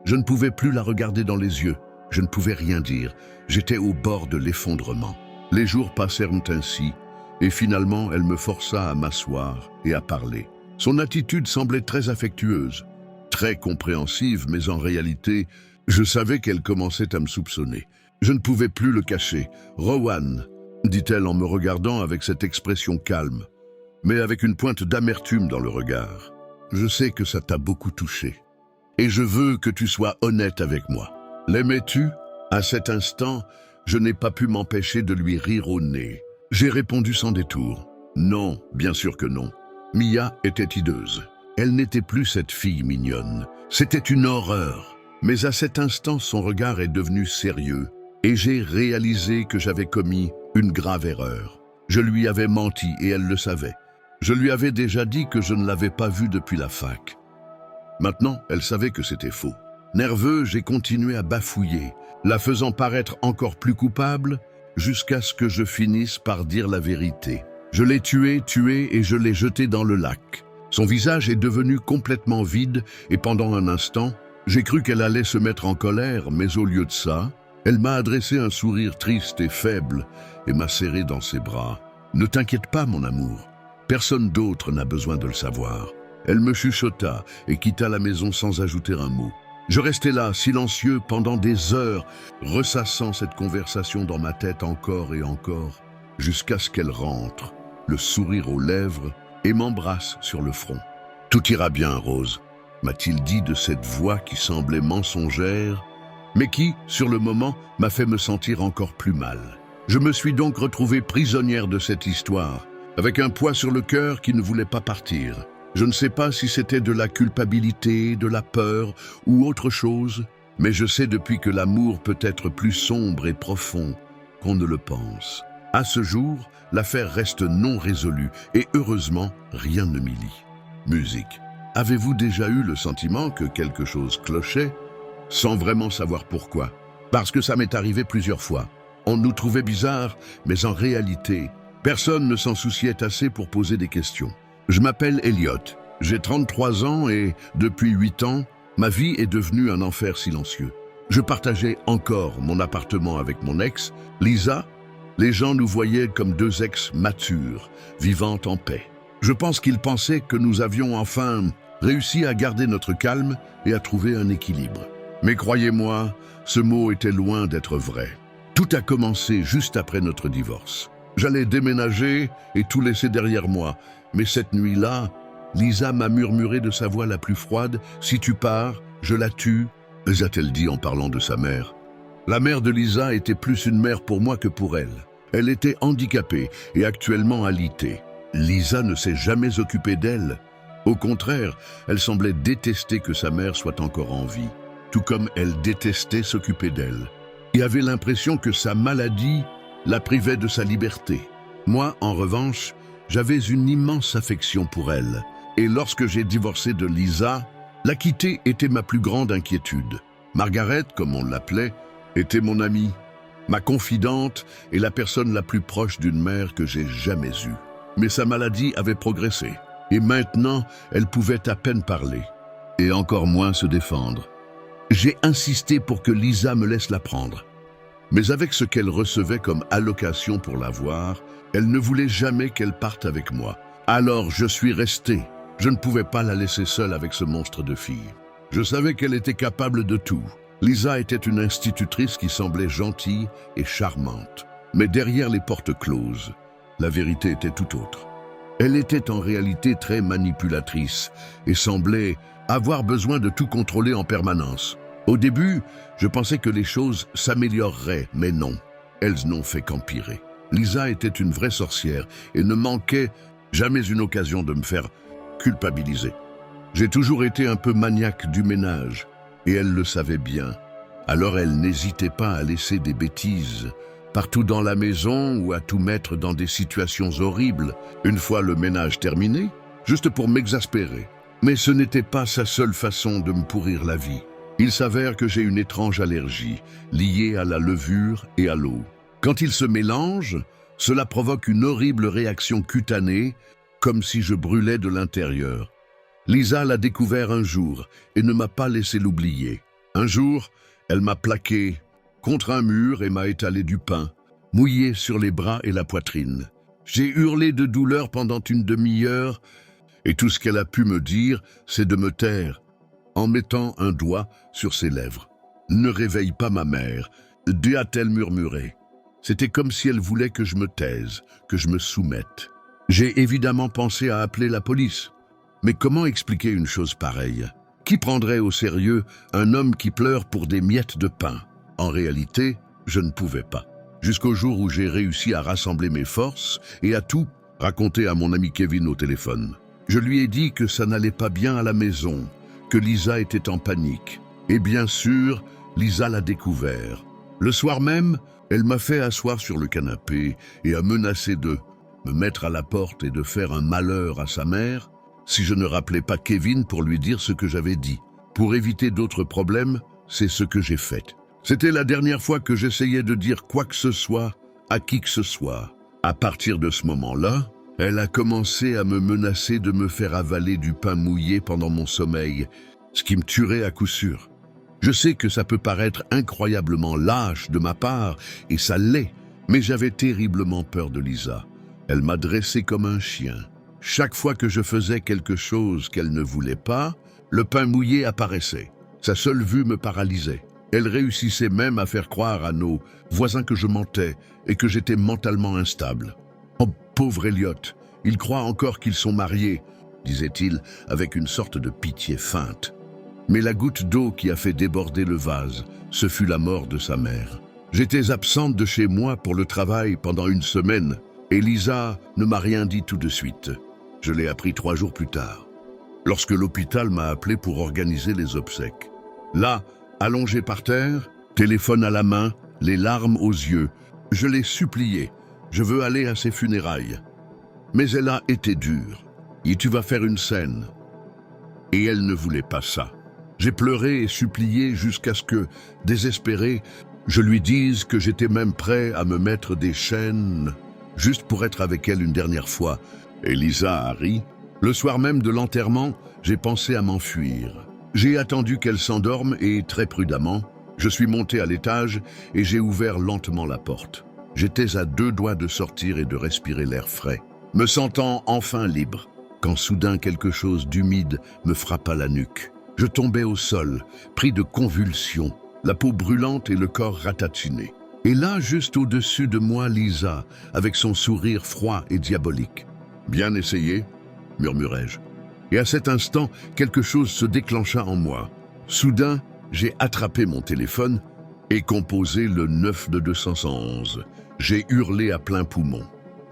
Je ne pouvais plus la regarder dans les yeux. Je ne pouvais rien dire. J'étais au bord de l'effondrement. Les jours passèrent ainsi, et finalement, elle me força à m'asseoir et à parler. Son attitude semblait très affectueuse, très compréhensive, mais en réalité, je savais qu'elle commençait à me soupçonner. Je ne pouvais plus le cacher. « Rowan », dit-elle en me regardant avec cette expression calme, mais avec une pointe d'amertume dans le regard. « Je sais que ça t'a beaucoup touché, et je veux que tu sois honnête avec moi. L'aimais-tu » À cet instant, je n'ai pas pu m'empêcher de lui rire au nez. J'ai répondu sans détour. Non, bien sûr que non. Mia était hideuse. Elle n'était plus cette fille mignonne. C'était une horreur. Mais à cet instant, son regard est devenu sérieux, et j'ai réalisé que j'avais commis une grave erreur. Je lui avais menti et elle le savait. Je lui avais déjà dit que je ne l'avais pas vue depuis la fac. Maintenant, elle savait que c'était faux. Nerveux, j'ai continué à bafouiller, la faisant paraître encore plus coupable, jusqu'à ce que je finisse par dire la vérité. Je l'ai tué et je l'ai jeté dans le lac. Son visage est devenu complètement vide et pendant un instant, j'ai cru qu'elle allait se mettre en colère, mais au lieu de ça, elle m'a adressé un sourire triste et faible et m'a serré dans ses bras. « Ne t'inquiète pas, mon amour. Personne d'autre n'a besoin de le savoir. » Elle me chuchota et quitta la maison sans ajouter un mot. Je restais là, silencieux, pendant des heures, ressassant cette conversation dans ma tête encore et encore, jusqu'à ce qu'elle rentre, le sourire aux lèvres, et m'embrasse sur le front. « Tout ira bien, Rose », m'a-t-il dit de cette voix qui semblait mensongère, mais qui, sur le moment, m'a fait me sentir encore plus mal. Je me suis donc retrouvée prisonnière de cette histoire, avec un poids sur le cœur qui ne voulait pas partir. Je ne sais pas si c'était de la culpabilité, de la peur ou autre chose, mais je sais depuis que l'amour peut être plus sombre et profond qu'on ne le pense. À ce jour, l'affaire reste non résolue et heureusement, rien ne m'y lie. Musique. Avez-vous déjà eu le sentiment que quelque chose clochait, sans vraiment savoir pourquoi? Parce que ça m'est arrivé plusieurs fois. On nous trouvait bizarres, mais en réalité, personne ne s'en souciait assez pour poser des questions. Je m'appelle Elliot, j'ai 33 ans et, depuis 8 ans, ma vie est devenue un enfer silencieux. Je partageais encore mon appartement avec mon ex, Lisa. Les gens nous voyaient comme deux ex matures, vivant en paix. Je pense qu'ils pensaient que nous avions enfin réussi à garder notre calme et à trouver un équilibre. Mais croyez-moi, ce mot était loin d'être vrai. Tout a commencé juste après notre divorce. J'allais déménager et tout laisser derrière moi. Mais cette nuit-là, Lisa m'a murmuré de sa voix la plus froide, « Si tu pars, je la tue », a-t-elle dit en parlant de sa mère. La mère de Lisa était plus une mère pour moi que pour elle. Elle était handicapée et actuellement alitée. Lisa ne s'est jamais occupée d'elle. Au contraire, elle semblait détester que sa mère soit encore en vie, tout comme elle détestait s'occuper d'elle, et avait l'impression que sa maladie la privait de sa liberté. Moi, en revanche, j'avais une immense affection pour elle, et lorsque j'ai divorcé de Lisa, la quitter était ma plus grande inquiétude. Margaret, comme on l'appelait, était mon amie, ma confidente et la personne la plus proche d'une mère que j'ai jamais eue. Mais sa maladie avait progressé, et maintenant, elle pouvait à peine parler, et encore moins se défendre. J'ai insisté pour que Lisa me laisse la prendre. Mais avec ce qu'elle recevait comme allocation pour la voir, elle ne voulait jamais qu'elle parte avec moi. Alors je suis resté. Je ne pouvais pas la laisser seule avec ce monstre de fille. Je savais qu'elle était capable de tout. Lisa était une institutrice qui semblait gentille et charmante. Mais derrière les portes closes, la vérité était tout autre. Elle était en réalité très manipulatrice et semblait avoir besoin de tout contrôler en permanence. Au début, je pensais que les choses s'amélioreraient, mais non, elles n'ont fait qu'empirer. Lisa était une vraie sorcière et ne manquait jamais une occasion de me faire culpabiliser. J'ai toujours été un peu maniaque du ménage, et elle le savait bien. Alors elle n'hésitait pas à laisser des bêtises partout dans la maison ou à tout mettre dans des situations horribles, une fois le ménage terminé, juste pour m'exaspérer. Mais ce n'était pas sa seule façon de me pourrir la vie. Il s'avère que j'ai une étrange allergie, liée à la levure et à l'eau. Quand ils se mélangent, cela provoque une horrible réaction cutanée, comme si je brûlais de l'intérieur. Lisa l'a découvert un jour et ne m'a pas laissé l'oublier. Un jour, elle m'a plaqué contre un mur et m'a étalé du pain, mouillé sur les bras et la poitrine. J'ai hurlé de douleur pendant une demi-heure et tout ce qu'elle a pu me dire, c'est de me taire, en mettant un doigt sur ses lèvres. « Ne réveille pas ma mère », a-t-elle murmuré. C'était comme si elle voulait que je me taise, que je me soumette. J'ai évidemment pensé à appeler la police. Mais comment expliquer une chose pareille? Qui prendrait au sérieux un homme qui pleure pour des miettes de pain? En réalité, je ne pouvais pas. Jusqu'au jour où j'ai réussi à rassembler mes forces et à tout raconter à mon ami Kevin au téléphone. Je lui ai dit que ça n'allait pas bien à la maison, que Lisa était en panique. Et bien sûr, Lisa l'a découvert. Le soir même, elle m'a fait asseoir sur le canapé et a menacé de me mettre à la porte et de faire un malheur à sa mère si je ne rappelais pas Kevin pour lui dire ce que j'avais dit. Pour éviter d'autres problèmes, c'est ce que j'ai fait. C'était la dernière fois que j'essayais de dire quoi que ce soit à qui que ce soit. À partir de ce moment-là, elle a commencé à me menacer de me faire avaler du pain mouillé pendant mon sommeil, ce qui me tuerait à coup sûr. Je sais que ça peut paraître incroyablement lâche de ma part, et ça l'est, mais j'avais terriblement peur de Lisa. Elle m'a dressé comme un chien. Chaque fois que je faisais quelque chose qu'elle ne voulait pas, le pain mouillé apparaissait. Sa seule vue me paralysait. Elle réussissait même à faire croire à nos voisins que je mentais et que j'étais mentalement instable. « Oh, pauvre Elliot, il croit encore qu'ils sont mariés », disait-il avec une sorte de pitié feinte. Mais la goutte d'eau qui a fait déborder le vase, ce fut la mort de sa mère. J'étais absente de chez moi pour le travail pendant une semaine et Lisa ne m'a rien dit tout de suite. Je l'ai appris 3 jours plus tard, lorsque l'hôpital m'a appelé pour organiser les obsèques. Là, allongé par terre, téléphone à la main, les larmes aux yeux, je l'ai suppliée. Je veux aller à ses funérailles. Mais elle a été dure. Et tu vas faire une scène. Et elle ne voulait pas ça. J'ai pleuré et supplié jusqu'à ce que, désespéré, je lui dise que j'étais même prêt à me mettre des chaînes, juste pour être avec elle une dernière fois. Et Lisa a ri. Le soir même de l'enterrement, j'ai pensé à m'enfuir. J'ai attendu qu'elle s'endorme et, très prudemment, je suis monté à l'étage et j'ai ouvert lentement la porte. J'étais à 2 doigts de sortir et de respirer l'air frais, me sentant enfin libre, quand soudain quelque chose d'humide me frappa la nuque. Je tombais au sol, pris de convulsions, la peau brûlante et le corps ratatiné. Et là, juste au-dessus de moi, Lisa, avec son sourire froid et diabolique. « Bien essayé », murmurai-je. Et à cet instant, quelque chose se déclencha en moi. Soudain, j'ai attrapé mon téléphone et composé le 9 de 211. J'ai hurlé à plein poumon.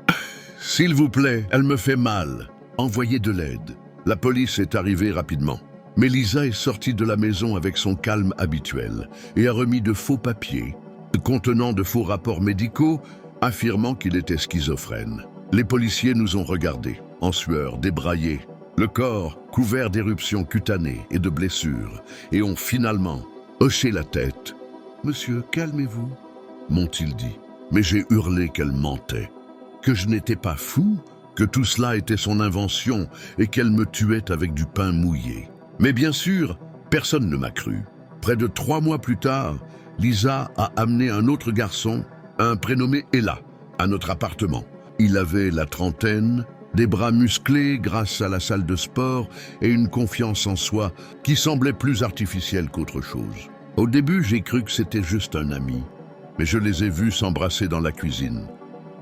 « S'il vous plaît, elle me fait mal. Envoyez de l'aide. » La police est arrivée rapidement. Mais Lisa est sortie de la maison avec son calme habituel et a remis de faux papiers, contenant de faux rapports médicaux, affirmant qu'il était schizophrène. Les policiers nous ont regardés, en sueur, débraillés, le corps couvert d'éruptions cutanées et de blessures, et ont finalement hoché la tête. « Monsieur, calmez-vous », m'ont-ils dit. Mais j'ai hurlé qu'elle mentait, que je n'étais pas fou, que tout cela était son invention et qu'elle me tuait avec du pain mouillé. Mais bien sûr, personne ne m'a cru. Près de 3 mois plus tard, Lisa a amené un autre garçon, un prénommé Ella, à notre appartement. Il avait la trentaine, des bras musclés grâce à la salle de sport et une confiance en soi qui semblait plus artificielle qu'autre chose. Au début, j'ai cru que c'était juste un ami, mais je les ai vus s'embrasser dans la cuisine.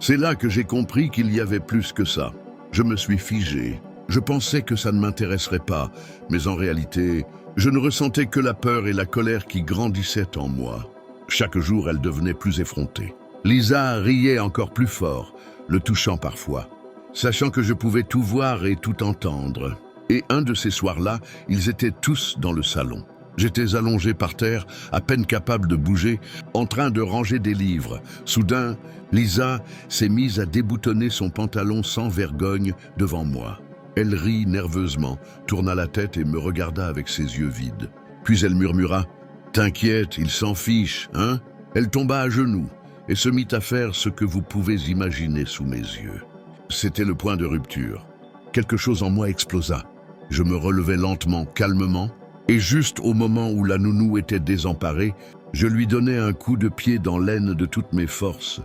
C'est là que j'ai compris qu'il y avait plus que ça. Je me suis figé. Je pensais que ça ne m'intéresserait pas, mais en réalité, je ne ressentais que la peur et la colère qui grandissaient en moi. Chaque jour, elle devenait plus effrontée. Lisa riait encore plus fort, le touchant parfois, sachant que je pouvais tout voir et tout entendre. Et un de ces soirs-là, ils étaient tous dans le salon. J'étais allongé par terre, à peine capable de bouger, en train de ranger des livres. Soudain, Lisa s'est mise à déboutonner son pantalon sans vergogne devant moi. Elle rit nerveusement, tourna la tête et me regarda avec ses yeux vides. Puis elle murmura « T'inquiète, il s'en fiche, hein ?» Elle tomba à genoux et se mit à faire ce que vous pouvez imaginer sous mes yeux. C'était le point de rupture. Quelque chose en moi explosa. Je me relevai lentement, calmement, et juste au moment où la nounou était désemparée, je lui donnai un coup de pied dans l'aine de toutes mes forces,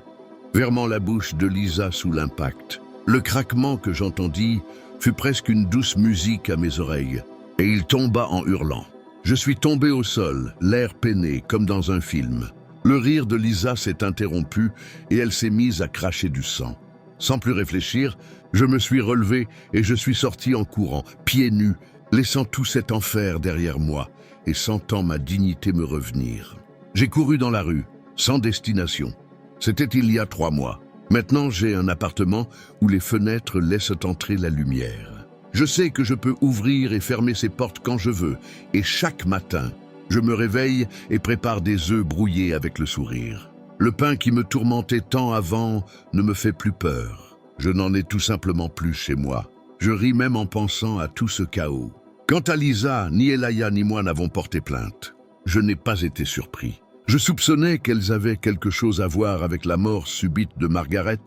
fermant la bouche de Lisa sous l'impact. Le craquement que j'entendis fut presque une douce musique à mes oreilles, et il tomba en hurlant. Je suis tombé au sol, l'air peiné, comme dans un film. Le rire de Lisa s'est interrompu et elle s'est mise à cracher du sang. Sans plus réfléchir, je me suis relevé et je suis sorti en courant, pieds nus, laissant tout cet enfer derrière moi et sentant ma dignité me revenir. J'ai couru dans la rue, sans destination. C'était il y a 3 mois. Maintenant, j'ai un appartement où les fenêtres laissent entrer la lumière. Je sais que je peux ouvrir et fermer ses portes quand je veux, et chaque matin, je me réveille et prépare des œufs brouillés avec le sourire. Le pain qui me tourmentait tant avant ne me fait plus peur. Je n'en ai tout simplement plus chez moi. Je ris même en pensant à tout ce chaos. Quant à Lisa, ni Elaya ni moi n'avons porté plainte. Je n'ai pas été surpris. Je soupçonnais qu'elles avaient quelque chose à voir avec la mort subite de Margaret,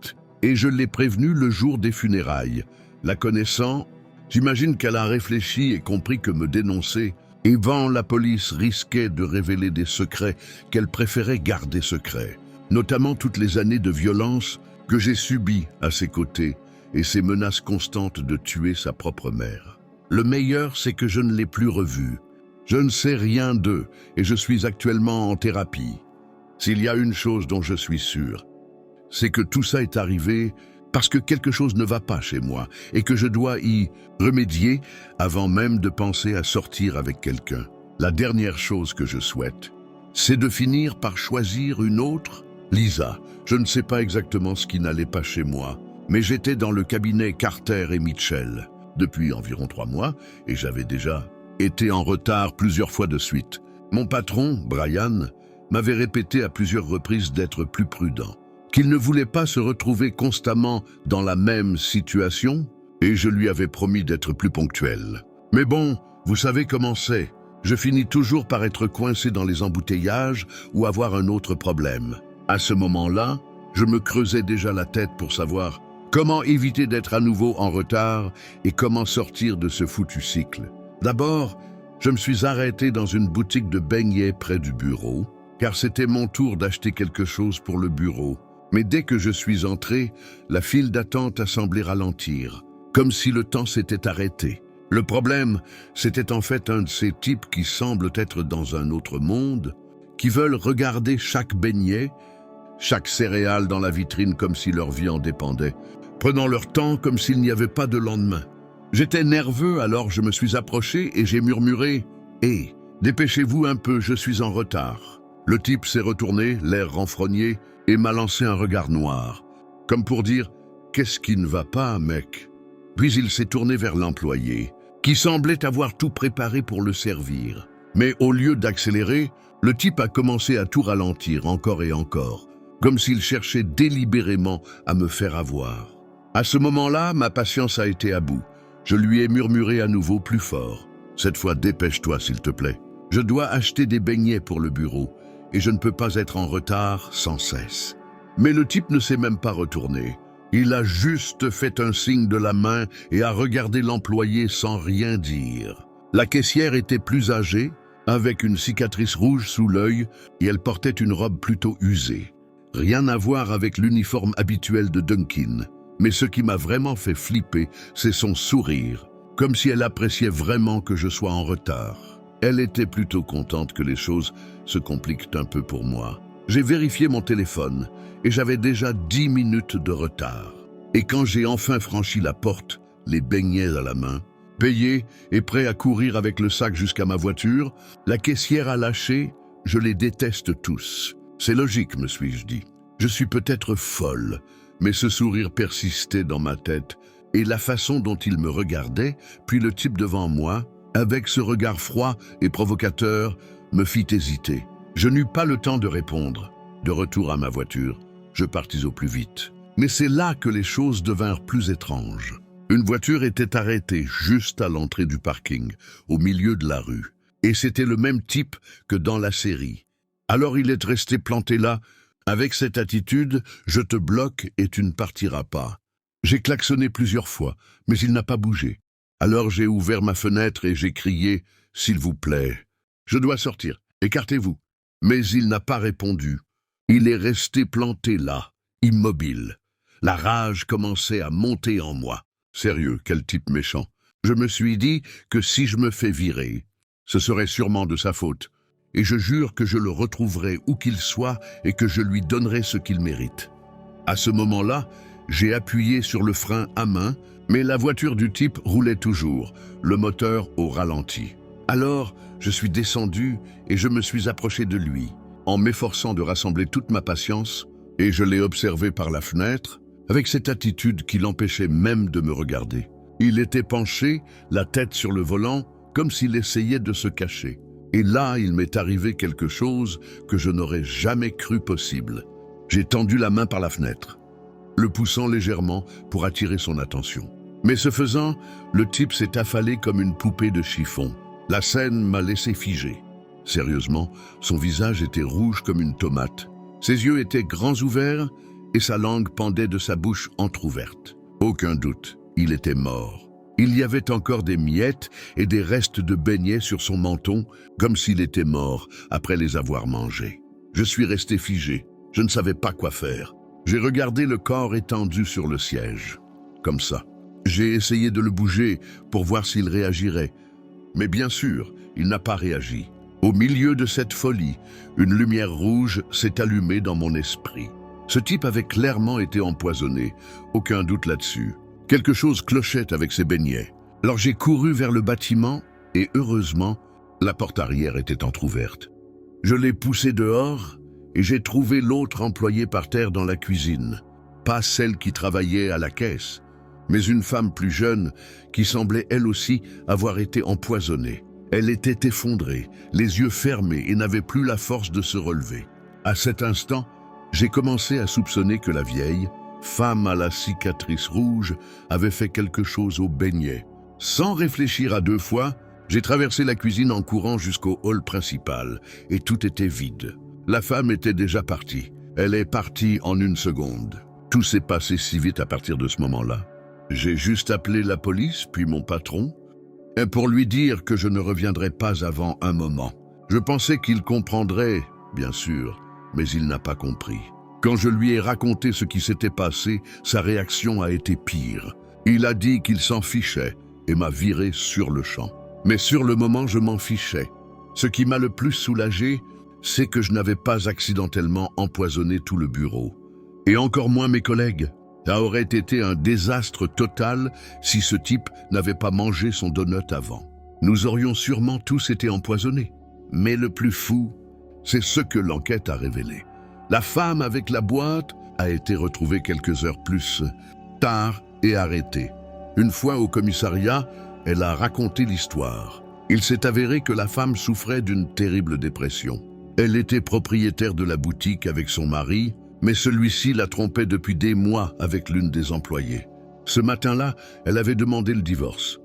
et je l'ai prévenue le jour des funérailles. La connaissant, j'imagine qu'elle a réfléchi et compris que me dénoncer, évent la police risquait de révéler des secrets qu'elle préférait garder secrets, notamment toutes les années de violence que j'ai subies à ses côtés et ses menaces constantes de tuer sa propre mère. Le meilleur, c'est que je ne l'ai plus revue. Je ne sais rien d'eux et je suis actuellement en thérapie. S'il y a une chose dont je suis sûr, c'est que tout ça est arrivé parce que quelque chose ne va pas chez moi et que je dois y remédier avant même de penser à sortir avec quelqu'un. La dernière chose que je souhaite, c'est de finir par choisir une autre. Lisa, je ne sais pas exactement ce qui n'allait pas chez moi, mais j'étais dans le cabinet Carter et Mitchell depuis environ 3 mois et j'avais déjà été en retard plusieurs fois de suite. Mon patron, Brian, m'avait répété à plusieurs reprises d'être plus prudent, qu'il ne voulait pas se retrouver constamment dans la même situation, et je lui avais promis d'être plus ponctuel. Mais bon, vous savez comment c'est. Je finis toujours par être coincé dans les embouteillages ou avoir un autre problème. À ce moment-là, je me creusais déjà la tête pour savoir comment éviter d'être à nouveau en retard et comment sortir de ce foutu cycle. D'abord, je me suis arrêté dans une boutique de beignets près du bureau, car c'était mon tour d'acheter quelque chose pour le bureau. Mais dès que je suis entré, la file d'attente a semblé ralentir, comme si le temps s'était arrêté. Le problème, c'était en fait un de ces types qui semblent être dans un autre monde, qui veulent regarder chaque beignet, chaque céréale dans la vitrine comme si leur vie en dépendait, prenant leur temps comme s'il n'y avait pas de lendemain. J'étais nerveux, alors je me suis approché et j'ai murmuré « Hé, dépêchez-vous un peu, je suis en retard ». Le type s'est retourné, l'air renfrogné, et m'a lancé un regard noir, comme pour dire « Qu'est-ce qui ne va pas, mec ?» Puis il s'est tourné vers l'employé, qui semblait avoir tout préparé pour le servir. Mais au lieu d'accélérer, le type a commencé à tout ralentir encore et encore, comme s'il cherchait délibérément à me faire avoir. À ce moment-là, ma patience a été à bout. Je lui ai murmuré à nouveau plus fort. Cette fois, dépêche-toi, s'il te plaît. Je dois acheter des beignets pour le bureau et je ne peux pas être en retard sans cesse. Mais le type ne s'est même pas retourné. Il a juste fait un signe de la main et a regardé l'employé sans rien dire. La caissière était plus âgée, avec une cicatrice rouge sous l'œil, et elle portait une robe plutôt usée. Rien à voir avec l'uniforme habituel de Dunkin'. Mais ce qui m'a vraiment fait flipper, c'est son sourire, comme si elle appréciait vraiment que je sois en retard. Elle était plutôt contente que les choses se compliquent un peu pour moi. J'ai vérifié mon téléphone et j'avais déjà 10 minutes de retard. Et quand j'ai enfin franchi la porte, les beignets à la main, payé et prêt à courir avec le sac jusqu'à ma voiture, la caissière a lâché « Je les déteste tous ». C'est logique, me suis-je dit. Je suis peut-être folle, mais ce sourire persistait dans ma tête et la façon dont il me regardait, puis le type devant moi, avec ce regard froid et provocateur, me fit hésiter. Je n'eus pas le temps de répondre. De retour à ma voiture, je partis au plus vite. Mais c'est là que les choses devinrent plus étranges. Une voiture était arrêtée juste à l'entrée du parking, au milieu de la rue. Et c'était le même type que dans la série. Alors il est resté planté là, avec cette attitude, je te bloque et tu ne partiras pas. J'ai klaxonné plusieurs fois, mais il n'a pas bougé. Alors j'ai ouvert ma fenêtre et j'ai crié « S'il vous plaît, je dois sortir, écartez-vous ». Mais il n'a pas répondu. Il est resté planté là, immobile. La rage commençait à monter en moi. Sérieux, quel type méchant. Je me suis dit que si je me fais virer, ce serait sûrement de sa faute. Et je jure que je le retrouverai où qu'il soit et que je lui donnerai ce qu'il mérite. À ce moment-là, j'ai appuyé sur le frein à main, mais la voiture du type roulait toujours, le moteur au ralenti. Alors, je suis descendu et je me suis approché de lui, en m'efforçant de rassembler toute ma patience, et je l'ai observé par la fenêtre, avec cette attitude qui l'empêchait même de me regarder. Il était penché, la tête sur le volant, comme s'il essayait de se cacher. Et là, il m'est arrivé quelque chose que je n'aurais jamais cru possible. J'ai tendu la main par la fenêtre, le poussant légèrement pour attirer son attention. Mais ce faisant, le type s'est affalé comme une poupée de chiffon. La scène m'a laissé figé. Sérieusement, son visage était rouge comme une tomate. Ses yeux étaient grands ouverts et sa langue pendait de sa bouche entr'ouverte. Aucun doute, il était mort. Il y avait encore des miettes et des restes de beignets sur son menton, comme s'il était mort après les avoir mangés. Je suis resté figé. Je ne savais pas quoi faire. J'ai regardé le corps étendu sur le siège. Comme ça. J'ai essayé de le bouger pour voir s'il réagirait. Mais bien sûr, il n'a pas réagi. Au milieu de cette folie, une lumière rouge s'est allumée dans mon esprit. Ce type avait clairement été empoisonné, aucun doute là-dessus. Quelque chose clochait avec ses beignets. Alors j'ai couru vers le bâtiment et heureusement, la porte arrière était entr'ouverte. Je l'ai poussé dehors et j'ai trouvé l'autre employée par terre dans la cuisine. Pas celle qui travaillait à la caisse, mais une femme plus jeune qui semblait elle aussi avoir été empoisonnée. Elle était effondrée, les yeux fermés et n'avait plus la force de se relever. À cet instant, j'ai commencé à soupçonner que la vieille, femme à la cicatrice rouge, avait fait quelque chose au beignet. Sans réfléchir à deux fois, j'ai traversé la cuisine en courant jusqu'au hall principal et tout était vide. La femme était déjà partie. Elle est partie en une seconde. Tout s'est passé si vite à partir de ce moment-là. J'ai juste appelé la police, puis mon patron, pour lui dire que je ne reviendrai pas avant un moment. Je pensais qu'il comprendrait, bien sûr, mais il n'a pas compris. Quand je lui ai raconté ce qui s'était passé, sa réaction a été pire. Il a dit qu'il s'en fichait et m'a viré sur le champ. Mais sur le moment, je m'en fichais. Ce qui m'a le plus soulagé, c'est que je n'avais pas accidentellement empoisonné tout le bureau. Et encore moins mes collègues. Ça aurait été un désastre total si ce type n'avait pas mangé son donut avant. Nous aurions sûrement tous été empoisonnés. Mais le plus fou, c'est ce que l'enquête a révélé. La femme avec la boîte a été retrouvée quelques heures plus tard et arrêtée. Une fois au commissariat, elle a raconté l'histoire. Il s'est avéré que la femme souffrait d'une terrible dépression. Elle était propriétaire de la boutique avec son mari, mais celui-ci la trompait depuis des mois avec l'une des employées. Ce matin-là, elle avait demandé le divorce.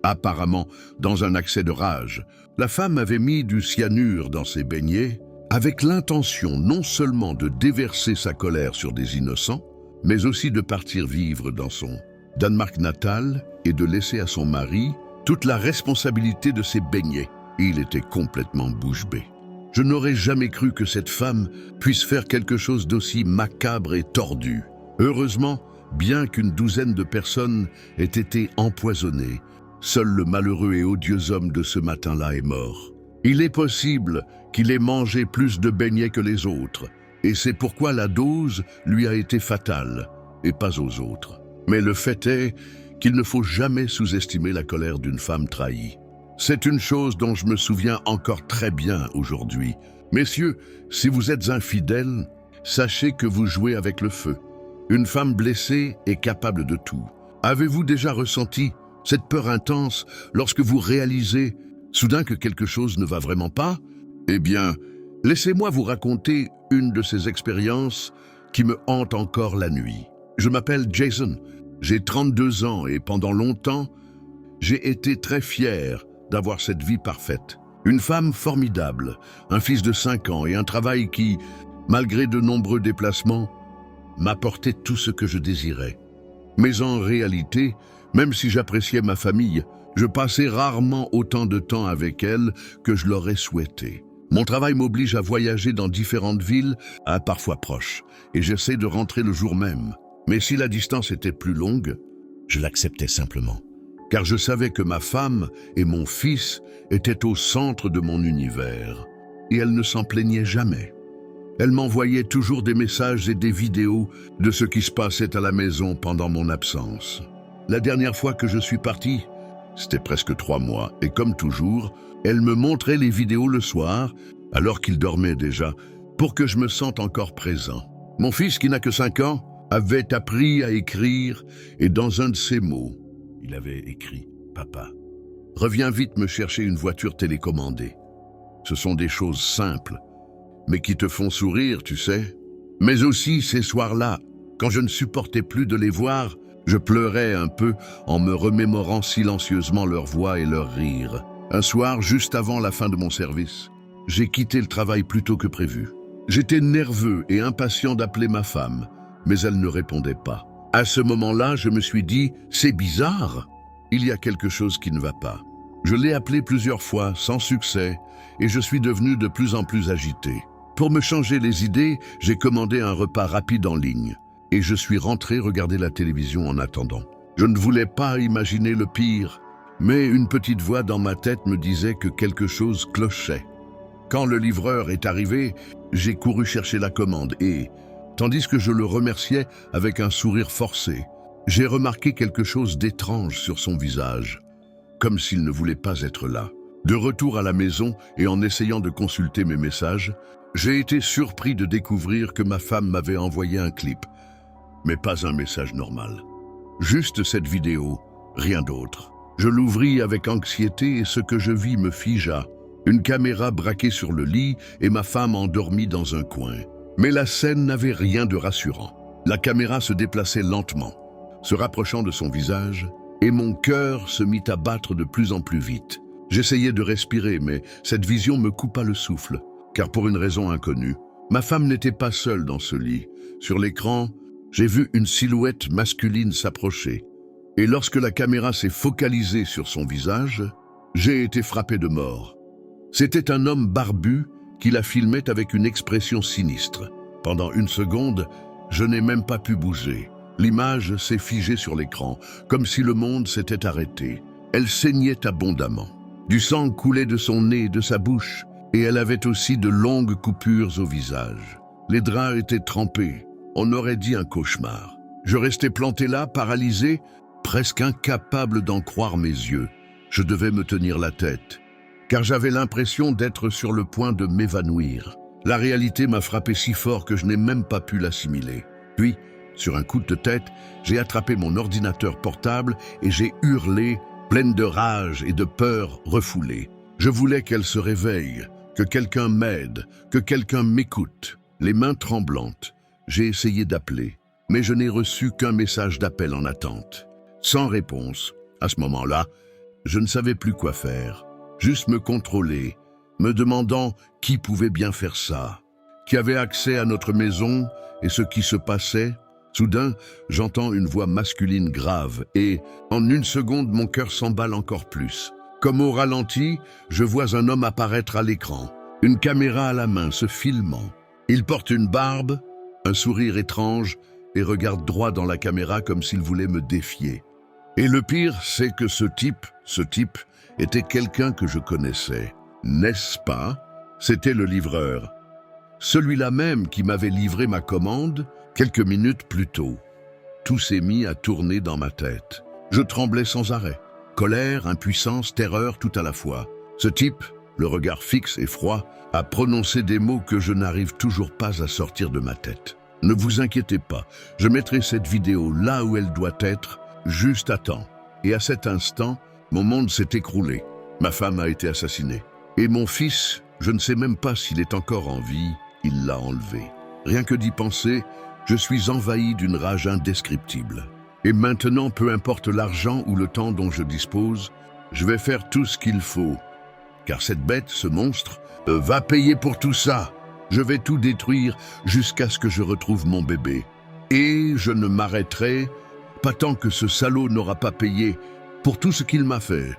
Apparemment, dans un accès de rage, la femme avait mis du cyanure dans ses beignets, avec l'intention non seulement de déverser sa colère sur des innocents, mais aussi de partir vivre dans son Danemark natal et de laisser à son mari toute la responsabilité de ses beignets. Et il était complètement bouche bée. Je n'aurais jamais cru que cette femme puisse faire quelque chose d'aussi macabre et tordu. Heureusement, bien qu'une douzaine de personnes aient été empoisonnées, seul le malheureux et odieux homme de ce matin-là est mort. Il est possible qu'il ait mangé plus de beignets que les autres, Et c'est pourquoi la dose lui a été fatale, et pas aux autres. Mais le fait est qu'il ne faut jamais sous-estimer la colère d'une femme trahie. C'est une chose dont je me souviens encore très bien aujourd'hui. Messieurs, si vous êtes infidèles, sachez que vous jouez avec le feu. Une femme blessée est capable de tout. Avez-vous déjà ressenti cette peur intense lorsque vous réalisez soudain que quelque chose ne va vraiment pas? Eh bien, laissez-moi vous raconter une de ces expériences qui me hante encore la nuit. Je m'appelle Jason, j'ai 32 ans et pendant longtemps, j'ai été très fier d'avoir cette vie parfaite. Une femme formidable, un fils de 5 ans et un travail qui, malgré de nombreux déplacements, m'apportait tout ce que je désirais. Mais en réalité, même si j'appréciais ma famille, je passais rarement autant de temps avec elle que je l'aurais souhaité. Mon travail m'oblige à voyager dans différentes villes, parfois proches, et j'essaie de rentrer le jour même. Mais si la distance était plus longue, je l'acceptais simplement. Car je savais que ma femme et mon fils étaient au centre de mon univers. Et elle ne s'en plaignait jamais. Elle m'envoyait toujours des messages et des vidéos de ce qui se passait à la maison pendant mon absence. La dernière fois que je suis parti, c'était presque 3 mois, et comme toujours, elle me montrait les vidéos le soir, alors qu'il dormait déjà, pour que je me sente encore présent. Mon fils, qui n'a que 5 ans, avait appris à écrire, et dans un de ses mots, il avait écrit « Papa, reviens vite me chercher une voiture télécommandée. » Ce sont des choses simples, mais qui te font sourire, tu sais. Mais aussi, ces soirs-là, quand je ne supportais plus de les voir, je pleurais un peu en me remémorant silencieusement leur voix et leur rire. Un soir, juste avant la fin de mon service, j'ai quitté le travail plus tôt que prévu. J'étais nerveux et impatient d'appeler ma femme, mais elle ne répondait pas. À ce moment-là, je me suis dit « C'est bizarre, il y a quelque chose qui ne va pas ». Je l'ai appelée plusieurs fois, sans succès, et je suis devenu de plus en plus agité. Pour me changer les idées, j'ai commandé un repas rapide en ligne, et je suis rentré regarder la télévision en attendant. Je ne voulais pas imaginer le pire, mais une petite voix dans ma tête me disait que quelque chose clochait. Quand le livreur est arrivé, j'ai couru chercher la commande et, tandis que je le remerciais avec un sourire forcé, j'ai remarqué quelque chose d'étrange sur son visage, comme s'il ne voulait pas être là. De retour à la maison et en essayant de consulter mes messages, j'ai été surpris de découvrir que ma femme m'avait envoyé un clip, mais pas un message normal. Juste cette vidéo, rien d'autre. Je l'ouvris avec anxiété et ce que je vis me figea. Une caméra braquée sur le lit et ma femme endormie dans un coin. Mais la scène n'avait rien de rassurant. La caméra se déplaçait lentement, se rapprochant de son visage, et mon cœur se mit à battre de plus en plus vite. J'essayais de respirer, mais cette vision me coupa le souffle, car pour une raison inconnue, ma femme n'était pas seule dans ce lit. Sur l'écran, j'ai vu une silhouette masculine s'approcher. Et lorsque la caméra s'est focalisée sur son visage, j'ai été frappé de mort. C'était un homme barbu qui la filmait avec une expression sinistre. Pendant une seconde, je n'ai même pas pu bouger. L'image s'est figée sur l'écran, comme si le monde s'était arrêté. Elle saignait abondamment. Du sang coulait de son nez et de sa bouche, et elle avait aussi de longues coupures au visage. Les draps étaient trempés. On aurait dit un cauchemar. Je restais planté là, paralysé, presque incapable d'en croire mes yeux. Je devais me tenir la tête, car j'avais l'impression d'être sur le point de m'évanouir. La réalité m'a frappé si fort que je n'ai même pas pu l'assimiler. Puis, sur un coup de tête, j'ai attrapé mon ordinateur portable et j'ai hurlé, pleine de rage et de peur refoulée. Je voulais qu'elle se réveille, que quelqu'un m'aide, que quelqu'un m'écoute. Les mains tremblantes, j'ai essayé d'appeler, mais je n'ai reçu qu'un message d'appel en attente. Sans réponse, à ce moment-là, je ne savais plus quoi faire. Juste me contrôler, me demandant qui pouvait bien faire ça, qui avait accès à notre maison et ce qui se passait. Soudain, j'entends une voix masculine grave et, en une seconde, mon cœur s'emballe encore plus. Comme au ralenti, je vois un homme apparaître à l'écran, une caméra à la main, se filmant. Il porte une barbe, un sourire étrange et regarde droit dans la caméra comme s'il voulait me défier. Et le pire, c'est que ce type était quelqu'un que je connaissais. N'est-ce pas? C'était le livreur. celui-là même qui m'avait livré ma commande quelques minutes plus tôt. Tout s'est mis à tourner dans ma tête. Je tremblais sans arrêt. Colère, impuissance, terreur tout à la fois. Ce type, le regard fixe et froid, a prononcé des mots que je n'arrive toujours pas à sortir de ma tête. Ne vous inquiétez pas, je mettrai cette vidéo là où elle doit être, juste à temps. Et à cet instant, mon monde s'est écroulé. Ma femme a été assassinée. Et mon fils, je ne sais même pas s'il est encore en vie, il l'a enlevé. Rien que d'y penser, je suis envahi d'une rage indescriptible. Et maintenant, peu importe l'argent ou le temps dont je dispose, je vais faire tout ce qu'il faut. Car cette bête, ce monstre, va payer pour tout ça. Je vais tout détruire jusqu'à ce que je retrouve mon bébé. Et je ne m'arrêterai pas tant que ce salaud n'aura pas payé pour tout ce qu'il m'a fait.